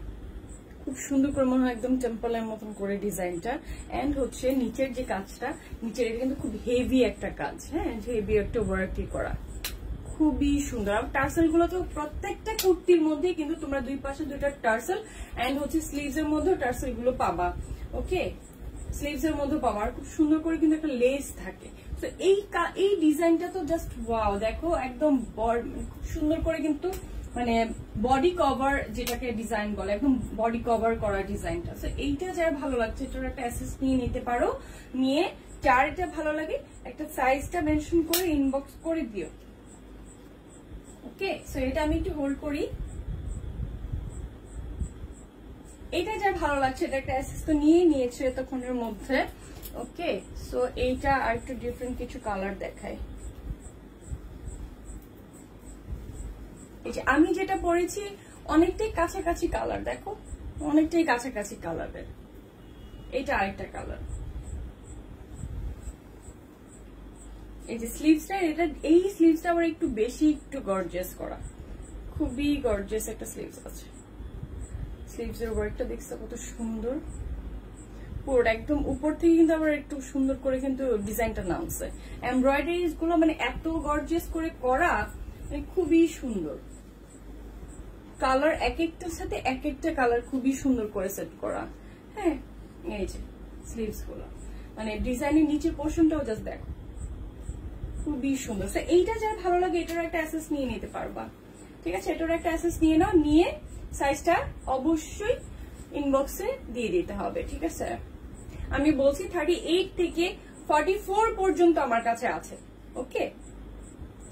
Speaker 1: খুব সুন্দর করে মনে হয় একদম টেম্পলের মতন করে ডিজাইনটা। এন্ড হচ্ছে নিচের যে কাজটা, নিচের এটা কিন্তু খুব হেভি একটা কাজ, হ্যাঁ হেভি একটা ওয়ার্কই করা, খুবই সুন্দর। আর টার্সেল গুলো তো প্রত্যেকটা কুর্তির মধ্যে কিন্তু তোমরা দুই পাশে দুইটা টার্সেল এন্ড হচ্ছে স্লিভস এর মধ্যে টার্সেল গুলো পাবা। ওকে, স্লিভস এর মধ্যে পাবা, আর খুব সুন্দর করে কিন্তু একটা লেস থাকে। তো এই ডিজাইনটা তো জাস্ট ওয়াও, দেখো একদম খুব সুন্দর করে কিন্তু মানে বডি কভার যেটাকে ডিজাইন বলে, একদম বডি কভার করা ডিজাইনটা। তো এইটা যার ভালো লাগছে এটার একটা অ্যাসেস নিয়ে নিতে পারো, নিয়ে যার এটা ভালো লাগে একটা সাইজটা মেনশন করে ইনবক্স করে দিও। ওকে, সো এটা আমি একটু হোল্ড করি। এটা যা ভালো লাগছে, এটা একটা অ্যাসেস তো নিয়ে নিয়েছে এতক্ষণের মধ্যে। ওকে, সো এইটা আর একটু ডিফারেন্ট কিছু কালার দেখায়। এই যে আমি যেটা পরেছি অনেকটাই কাছাকাছি কালার, দেখো অনেকটাই কাছাকাছি কালারের। এটা আরেকটা কালার। এই যে স্লিভসটা, এটা এই স্লিভসটা আবার একটু বেশি একটু গর্জিয়াস করা, খুবই গর্জিয়াস একটা স্লিভস আছে। স্লিভসের ওয়ার্কটা দেখছো কত সুন্দর, পুরোটা একদম উপর থেকে কিন্তু আবার একটু সুন্দর করে কিন্তু ডিজাইনটা নামছে। এমব্রয়ডারিজ গুলো মানে এত গর্জিয়াস করে করা, মানে খুবই সুন্দর। কালার এক একটার সাথে এক একটা কালার খুবই সুন্দর করে সেট করা। হ্যাঁ, এই যে স্লিভস গুলো, মানে ডিজাইনের নিচের পোর্শনটাও জাস্ট দেখো খুবই সুন্দর। এইটা যার ভালো লাগে এটার একটা অ্যাসেস নিয়ে নিতে পারবা, ঠিক আছে? এটার একটা অ্যাসেস নিয়ে নাও, নিয়ে সাইজটা অবশ্যই ইনবক্সে দিয়ে দিতে হবে, ঠিক আছে? আমি বলছি 38 থেকে 44 পর্যন্ত আমার কাছে আছে। ওকে,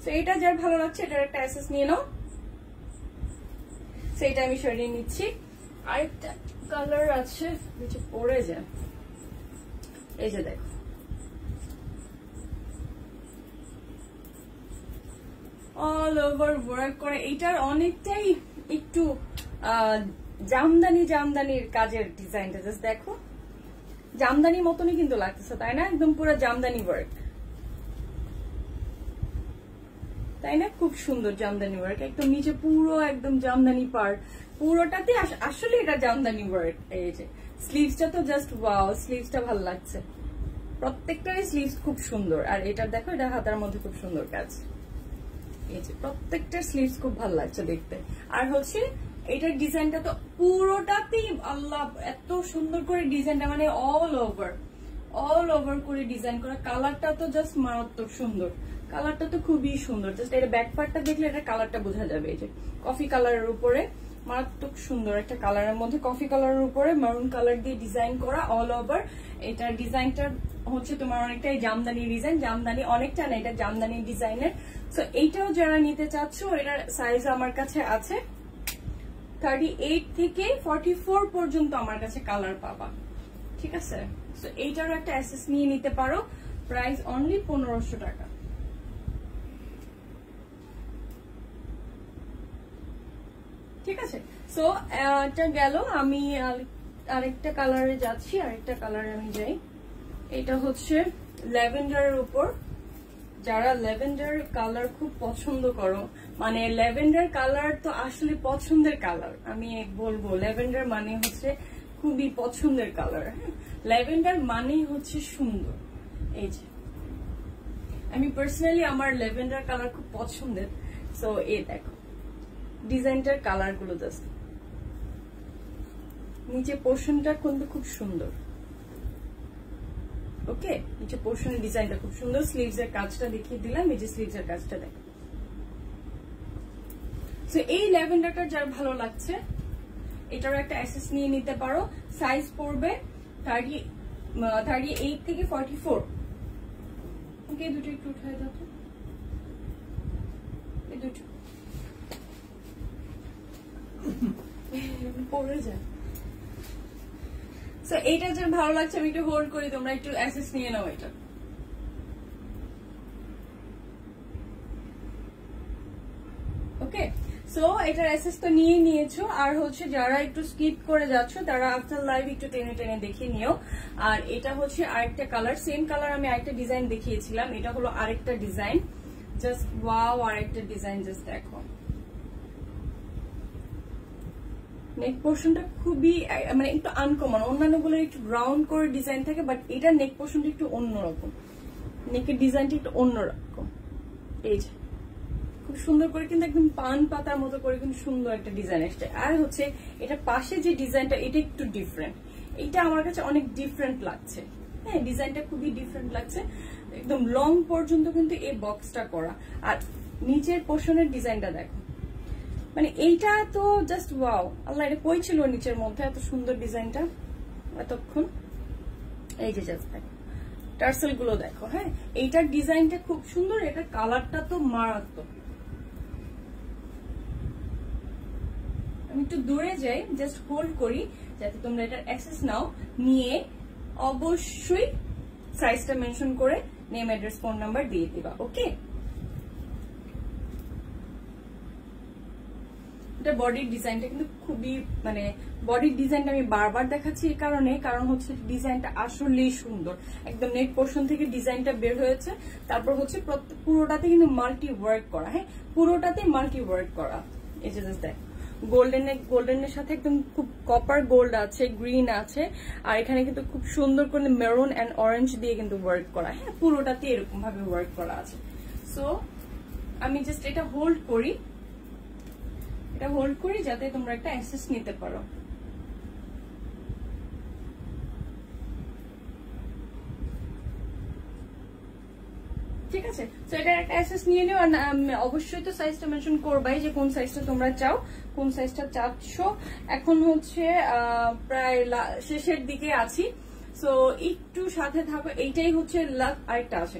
Speaker 1: তো এটা যার ভালো লাগছে এটার একটা অ্যাসেস নিয়ে নাও। সেটা আমি সরিয়ে নিচ্ছি। আরেকটা কালার আছে নিচে পড়ে যায়, এই যে দেখো অল ওভার ওয়ার্ক করে। এইটার অনেকটাই একটু জামদানির কাজের ডিজাইনটা জাস্ট দেখো, জামদানি মতনই কিন্তু লাগতেছে, তাই না? একদম পুরো জামদানি ওয়ার্ক, তাই না? খুব সুন্দর জামদানি ওয়ার্ক, একদম নিচে পুরো একদম জামদানি পার্ট, পুরোটাতে আসলে এটা জামদানি ওয়ার্ক। এই যে স্লিভসটা তো জাস্ট ওয়াও, স্লিভসটা ভালো লাগছে, প্রত্যেকটারই স্লিভস খুব সুন্দর। আর এটা দেখো, এটা হাতার মধ্যে খুব সুন্দর কাজ। এই যে প্রত্যেকটার স্লিভস খুব ভালো লাগছে দেখতে। আর হচ্ছে এটার ডিজাইনটা তো পুরোটাতেই আল্লাহ এত সুন্দর করে ডিজাইনটা, মানে অল ওভার করে ডিজাইন করা। কালারটা তো জাস্ট মারাত্মক সুন্দর, কালারটা তো খুবই সুন্দর। জাস্ট এটা ব্যাক পার্টটা দেখলে এটা কালারটা বোঝা যাবে। এই যে কফি কালারের উপরে মারাত্মক সুন্দর একটা কালারের মধ্যে কফি কালারের উপরে মারুন কালার দিয়ে ডিজাইন করা অল ওভার। এটার ডিজাইনটা হচ্ছে তোমার অনেকটাই জামদানি ডিজাইন, জামদানি অনেকটা না, এটা জামদানি ডিজাইনের। সো এইটাও যারা নিতে চাচ্ছ, এটার সাইজ আমার কাছে আছে 38 থেকে 44 পর্যন্ত আমার কাছে কালার পাবা, ঠিক আছে? সো এইটারও একটা অ্যাসেস নিয়ে নিতে পারো, প্রাইস অনলি 1500 টাকা। ঠিক আছে, সো এটা গেল। আমি আরেকটা কালারে যাচ্ছি, আরেকটা কালারে আমি যাই। এটা হচ্ছে ল্যাভেন্ডারের উপর। যারা ল্যাভেন্ডার কালার খুব পছন্দ করো, মানে ল্যাভেন্ডার কালার তো আসলে পছন্দের কালার, আমি বলবো ল্যাভেন্ডার মানে হচ্ছে খুবই পছন্দের কালার। ল্যাভেন্ডার মানেই হচ্ছে সুন্দর। এই যে আমি পার্সোনালি আমার ল্যাভেন্ডার কালার খুব পছন্দের। সো এই দেখো ডিজাইনটার কালার গুলো জাস্ট, নিচে পোর্শনটা কিন্তু খুব সুন্দর। ওকে, নিচে পোর্শনের ডিজাইনটা খুব সুন্দর। স্লিভস এর কাজটা দেখিয়ে দিলাম, এই যে স্লিভস এর কাজটা দেখো। সো এই ল্যাভেন্ডারটা যার ভালো লাগছে এটারও একটা অ্যাসেস নিয়ে নিতে পারো। সাইজ পড়বে 38 থেকে 44। ওকে, দুটো একটু উঠায় দাও তো, এই দুটো পড়ে যায়। সো এইটা যার ভালো লাগছে আমি একটু হোল্ড করি, তোমরা একটু অ্যাসেস নিয়ে নাও এটা। ওকে, সো এটার অ্যাসেস তো নিয়ে নিয়েছো। আর হচ্ছে যারা একটু স্কিপ করে যাচ্ছ তারা আফটার লাইভ একটু টেনে টেনে দেখে নিও। আর এটা হচ্ছে আরেকটা কালার, সেম কালার আমি আরেকটা ডিজাইন দেখিয়েছিলাম, এটা হলো আরেকটা ডিজাইন। জাস্ট ওয়াও, আরেকটা ডিজাইন জাস্ট দেখো। নেক পোর্শনটা খুবই মানে একটু আনকমন, অন্যান্য গুলো একটু রাউন্ড করে ডিজাইন থাকে, বাট এটা নেক পোর্শনটা একটু অন্যরকম, নেকের ডিজাইনটা একটু অন্যরকম। এই যে খুব সুন্দর করে কিন্তু একদম পান পাতার মতো করে কিন্তু সুন্দর একটা ডিজাইন আসছে। আর হচ্ছে এটা পাশে যে ডিজাইনটা এটা একটু ডিফারেন্ট, এটা আমার কাছে অনেক ডিফারেন্ট লাগছে। হ্যাঁ, ডিজাইনটা খুবই ডিফারেন্ট লাগছে, একদম লং পর্যন্ত কিন্তু এই বক্সটা করা। আর নিচের পোর্শনের ডিজাইনটা দেখো, মানে এইটা তো জাস্ট ওয়াও। আল্লাহ, এটা কই ছিল নিচের মধ্যে এত সুন্দর ডিজাইনটা এতক্ষণ। এই যে জাস্ট দেখো টার্সেল গুলো দেখো। হ্যাঁ, এইটার ডিজাইনটা খুব সুন্দর, এটার কালারটা তো মারাত্মক। আমি একটু দূরে যাই, জাস্ট হোল্ড করি যাতে তোমরা এটার অ্যাক্সেস নাও, নিয়ে অবশ্যই সাইজটা মেনশন করে নেম, অ্যাড্রেস, ফোন নাম্বার দিয়ে দিবা। ওকে, এটা বডির ডিজাইনটা কিন্তু খুবই মানে বডির ডিজাইনটা আমি বারবার দেখাচ্ছি এই কারণ হচ্ছে ডিজাইনটা আসলেই সুন্দর, একদম নেক পোর্শন থেকে ডিজাইনটা বের হয়েছে। তারপর হচ্ছে পুরোটাতে কিন্তু মাল্টি ওয়ার্ক করা, হ্যাঁ পুরোটাতে মাল্টি ওয়ার্ক করা। এই যে দেখ গোল্ডেনের সাথে একদম খুব কপার গোল্ড আছে, গ্রিন আছে, আর এখানে কিন্তু খুব সুন্দর করে মেরুন এন্ড অরেঞ্জ দিয়ে কিন্তু ওয়ার্ক করা, হ্যাঁ পুরোটাতে এরকম ভাবে ওয়ার্ক করা আছে। সো আমি জাস্ট এটা হোল্ড করি, যাতে তোমরা একটা অ্যাক্সেস নিতে পারো। ঠিক আছে, তো এটা একটা অ্যাক্সেস নিয়ে নিও। আর অবশ্যই তো সাইজটা মেনশন করবাই যে কোন সাইজটা তোমরা চাও, কোন সাইজটা চাচ্ছ। এখন হচ্ছে প্রায় শেষের দিকে আছি, সো একটু সাথে থাকো। এইটাই হচ্ছে আরেকটা আছে,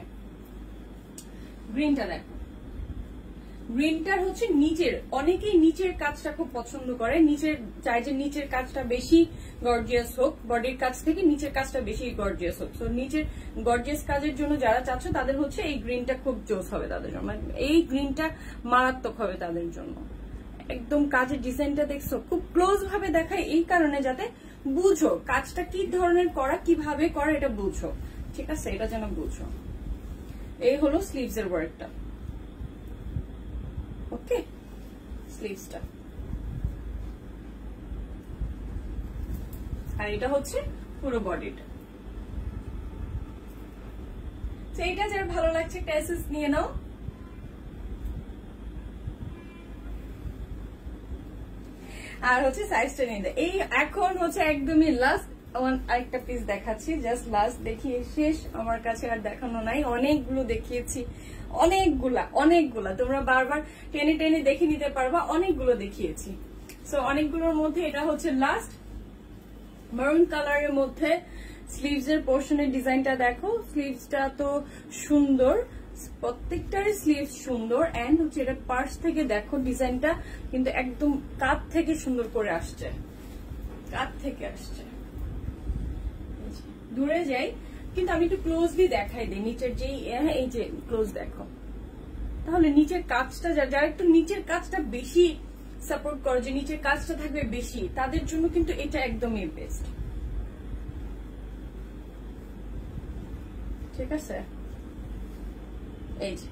Speaker 1: গ্রিনটা দেখো। গ্রিনটার হচ্ছে নিচের, অনেকেই নিচের কাজটা খুব পছন্দ করে, চাই যে নিচের কাজটা বেশি গর্জিয়াস হোক, বডির কাজ থেকে নিচের কাজটা বেশি গর্জিয়াস হোক। তো নিচের গর্জিয়াস কাজের জন্য যারা চাচ্ছ তাদের হচ্ছে এই গ্রিনটা খুব জোস হবে তাদের জন্য, এই গ্রিনটা মারাত্মক হবে তাদের জন্য। একদম কাজের ডিজাইনটা দেখছো, খুব ক্লোজ ভাবে দেখায় এই কারণে যাতে বুঝো কাজটা কি ধরনের করা, কিভাবে করা, এটা বুঝো। ঠিক আছে, এটা যেন বুঝো। এই হলো স্লিভস এর ওয়ার্কটা। ওকে, স্লিভসটা, আর এটা হচ্ছে পুরো বডিটা। এইটা যার ভালো লাগছে একটা অ্যাক্সেস নিয়ে নাও। আর হচ্ছে সাইজটা নিয়ে দেয়। এই এখন হচ্ছে একদমই লাস্ট আরেকটা পিস দেখাচ্ছি, জাস্ট লাস্ট দেখিয়ে শেষ। আমার কাছে আর দেখানো নাই, অনেকগুলো দেখিয়েছি, অনেকগুলা তোমরা বারবার টেনে টেনে দেখে নিতে পারবা, অনেকগুলো দেখিয়েছি। সো অনেকগুলোর মধ্যে এটা হচ্ছে লাস্ট। মেরুন কালারের মধ্যে স্লিভস এর পোর্শনের ডিজাইনটা দেখো, স্লিভসটা তো সুন্দর, প্রত্যেকটারই স্লিভস সুন্দর। এন্ড হচ্ছে এটা পার্স থেকে দেখো ডিজাইনটা কিন্তু একদম কাঁধ থেকে সুন্দর করে আসছে, কাঁধ থেকে আসছে। দূরে যাই কিন্তু আমি একটু ক্লোজলি দেখাই দিই নিচের যেই, এই যে ক্লোজ দেখো, তাহলে নিচের কাজটা যারা একটু নিচের কাজটা বেশি সাপোর্ট করে, যে নিচের কাজটা থাকবে বেশি, তাদের জন্য কিন্তু এটা একদমই বেস্ট। ঠিক আছে, এই যে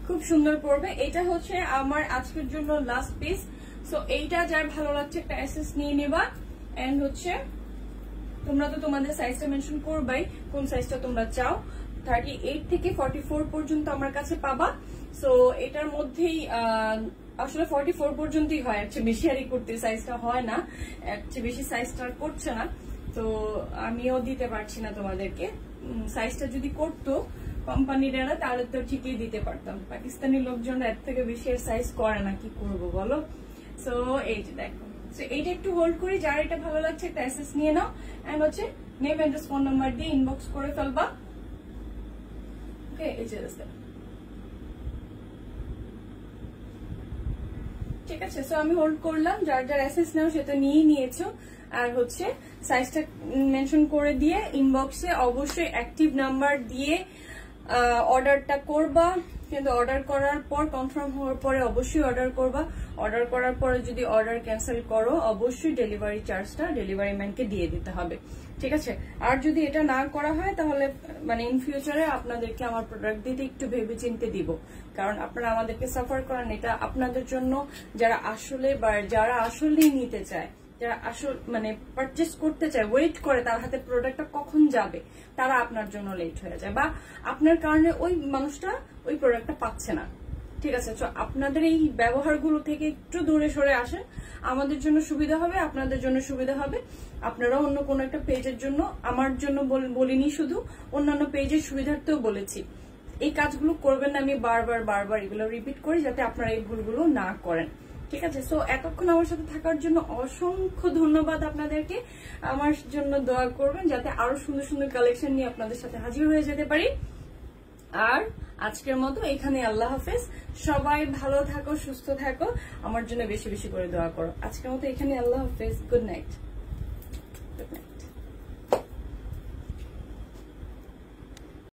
Speaker 1: খুব সুন্দর পড়বে। এটা হচ্ছে আমার আজকের জন্য লাস্ট পিস। সো এইটা যার ভালো লাগছে একটা অ্যাক্সেস নিয়ে নেবা। এন্ড হচ্ছে তোমরা তো তোমাদের সাইজটা মেনশন করবাই, কোন সাইজটা তোমরা চাও। 38 থেকে 44 পর্যন্ত আমার কাছে পাবা। সো এটার মধ্যেই আসলে 44 পর্যন্তই হয়, একটু বেশি আর করতে সাইজটা হয় না, একটু বেশি সাইজটা করছে না। তো আমিও দিতে পারছি না তোমাদেরকে। সাইজটা যদি করতো কোম্পানিরা তাহলে তো ঠিকই দিতে পারতাম, পাকিস্তানি লোকজন এর থেকে বেশি এর সাইজ করে না, কি করবো বলো। সো এই যে দেখো, এইটা একটু হোল্ড করি, যার এটা ভালো লাগছে একটা অ্যাক্সেস নিয়ে নাও। এন্ড হচ্ছে নেম, অ্যাড্রেস, ফোন নাম্বার দিয়ে ইনবক্স করে ফেলবা। ওকে, এই যে ঠিক আছে। সো আমি হোল্ড করলাম, যার যার অ্যাক্সেস নাও সেটা নিয়েই নিয়েছো। আর হচ্ছে সাইজটা মেনশন করে দিয়ে ইনবক্সে অবশ্যই অ্যাক্টিভ নাম্বার দিয়ে অর্ডারটা করবা। কিন্তু অর্ডার করার পর কনফার্ম হওয়ার পরে অবশ্যই অর্ডার করবা। অর্ডার করার পরে যদি অর্ডার ক্যান্সেল করো অবশ্যই ডেলিভারি চার্জটা ডেলিভারি ম্যানকে দিয়ে দিতে হবে। ঠিক আছে, আর যদি এটা না করা হয় তাহলে মানে ইন ফিউচারে আপনাদেরকে আমার প্রোডাক্ট দিতে একটু ভেবে চিন্তে দিব, কারণ আপনারা আমাদেরকে সাফার করেন। এটা আপনাদের জন্য, যারা আসলেই নিতে চায়, যারা আসল মানে পারচেস করতে চায়, ওয়েট করে তার হাতে প্রোডাক্টটা কখন যাবে, তারা আপনার জন্য লেট হয়ে যায়, বা আপনার কারণে ওই মানুষটা ওই প্রোডাক্টটা পাচ্ছে না। ঠিক আছে, তো আপনাদের এই ব্যবহারগুলো থেকে একটু দূরে সরে আসেন, আমাদের জন্য সুবিধা হবে, আপনাদের জন্য সুবিধা হবে। আপনারা অন্য কোনো একটা পেজের জন্য, আমার জন্য বলিনি, শুধু অন্যান্য পেজের সুবিধার্থেও বলেছি এই কাজগুলো করবেন না। আমি বারবার এগুলো রিপিট করি যাতে আপনারা এই ভুলগুলো না করেন। ঠিক আছে, সো এতক্ষণ আমার সাথে থাকার জন্য অসংখ্য ধন্যবাদ আপনাদেরকে। আমার জন্য দোয়া করবেন যাতে আরো সুন্দর সুন্দর কালেকশন নিয়ে আপনাদের সাথে হাজির হয়ে যেতে পারি। আর আজকের মতো এখানে আল্লাহ হাফেজ। সবাই ভালো থাকো, সুস্থ থাকো, আমার জন্য বেশি বেশি করে দোয়া করো। আজকের মতো এখানে আল্লাহ হাফেজ। Good night.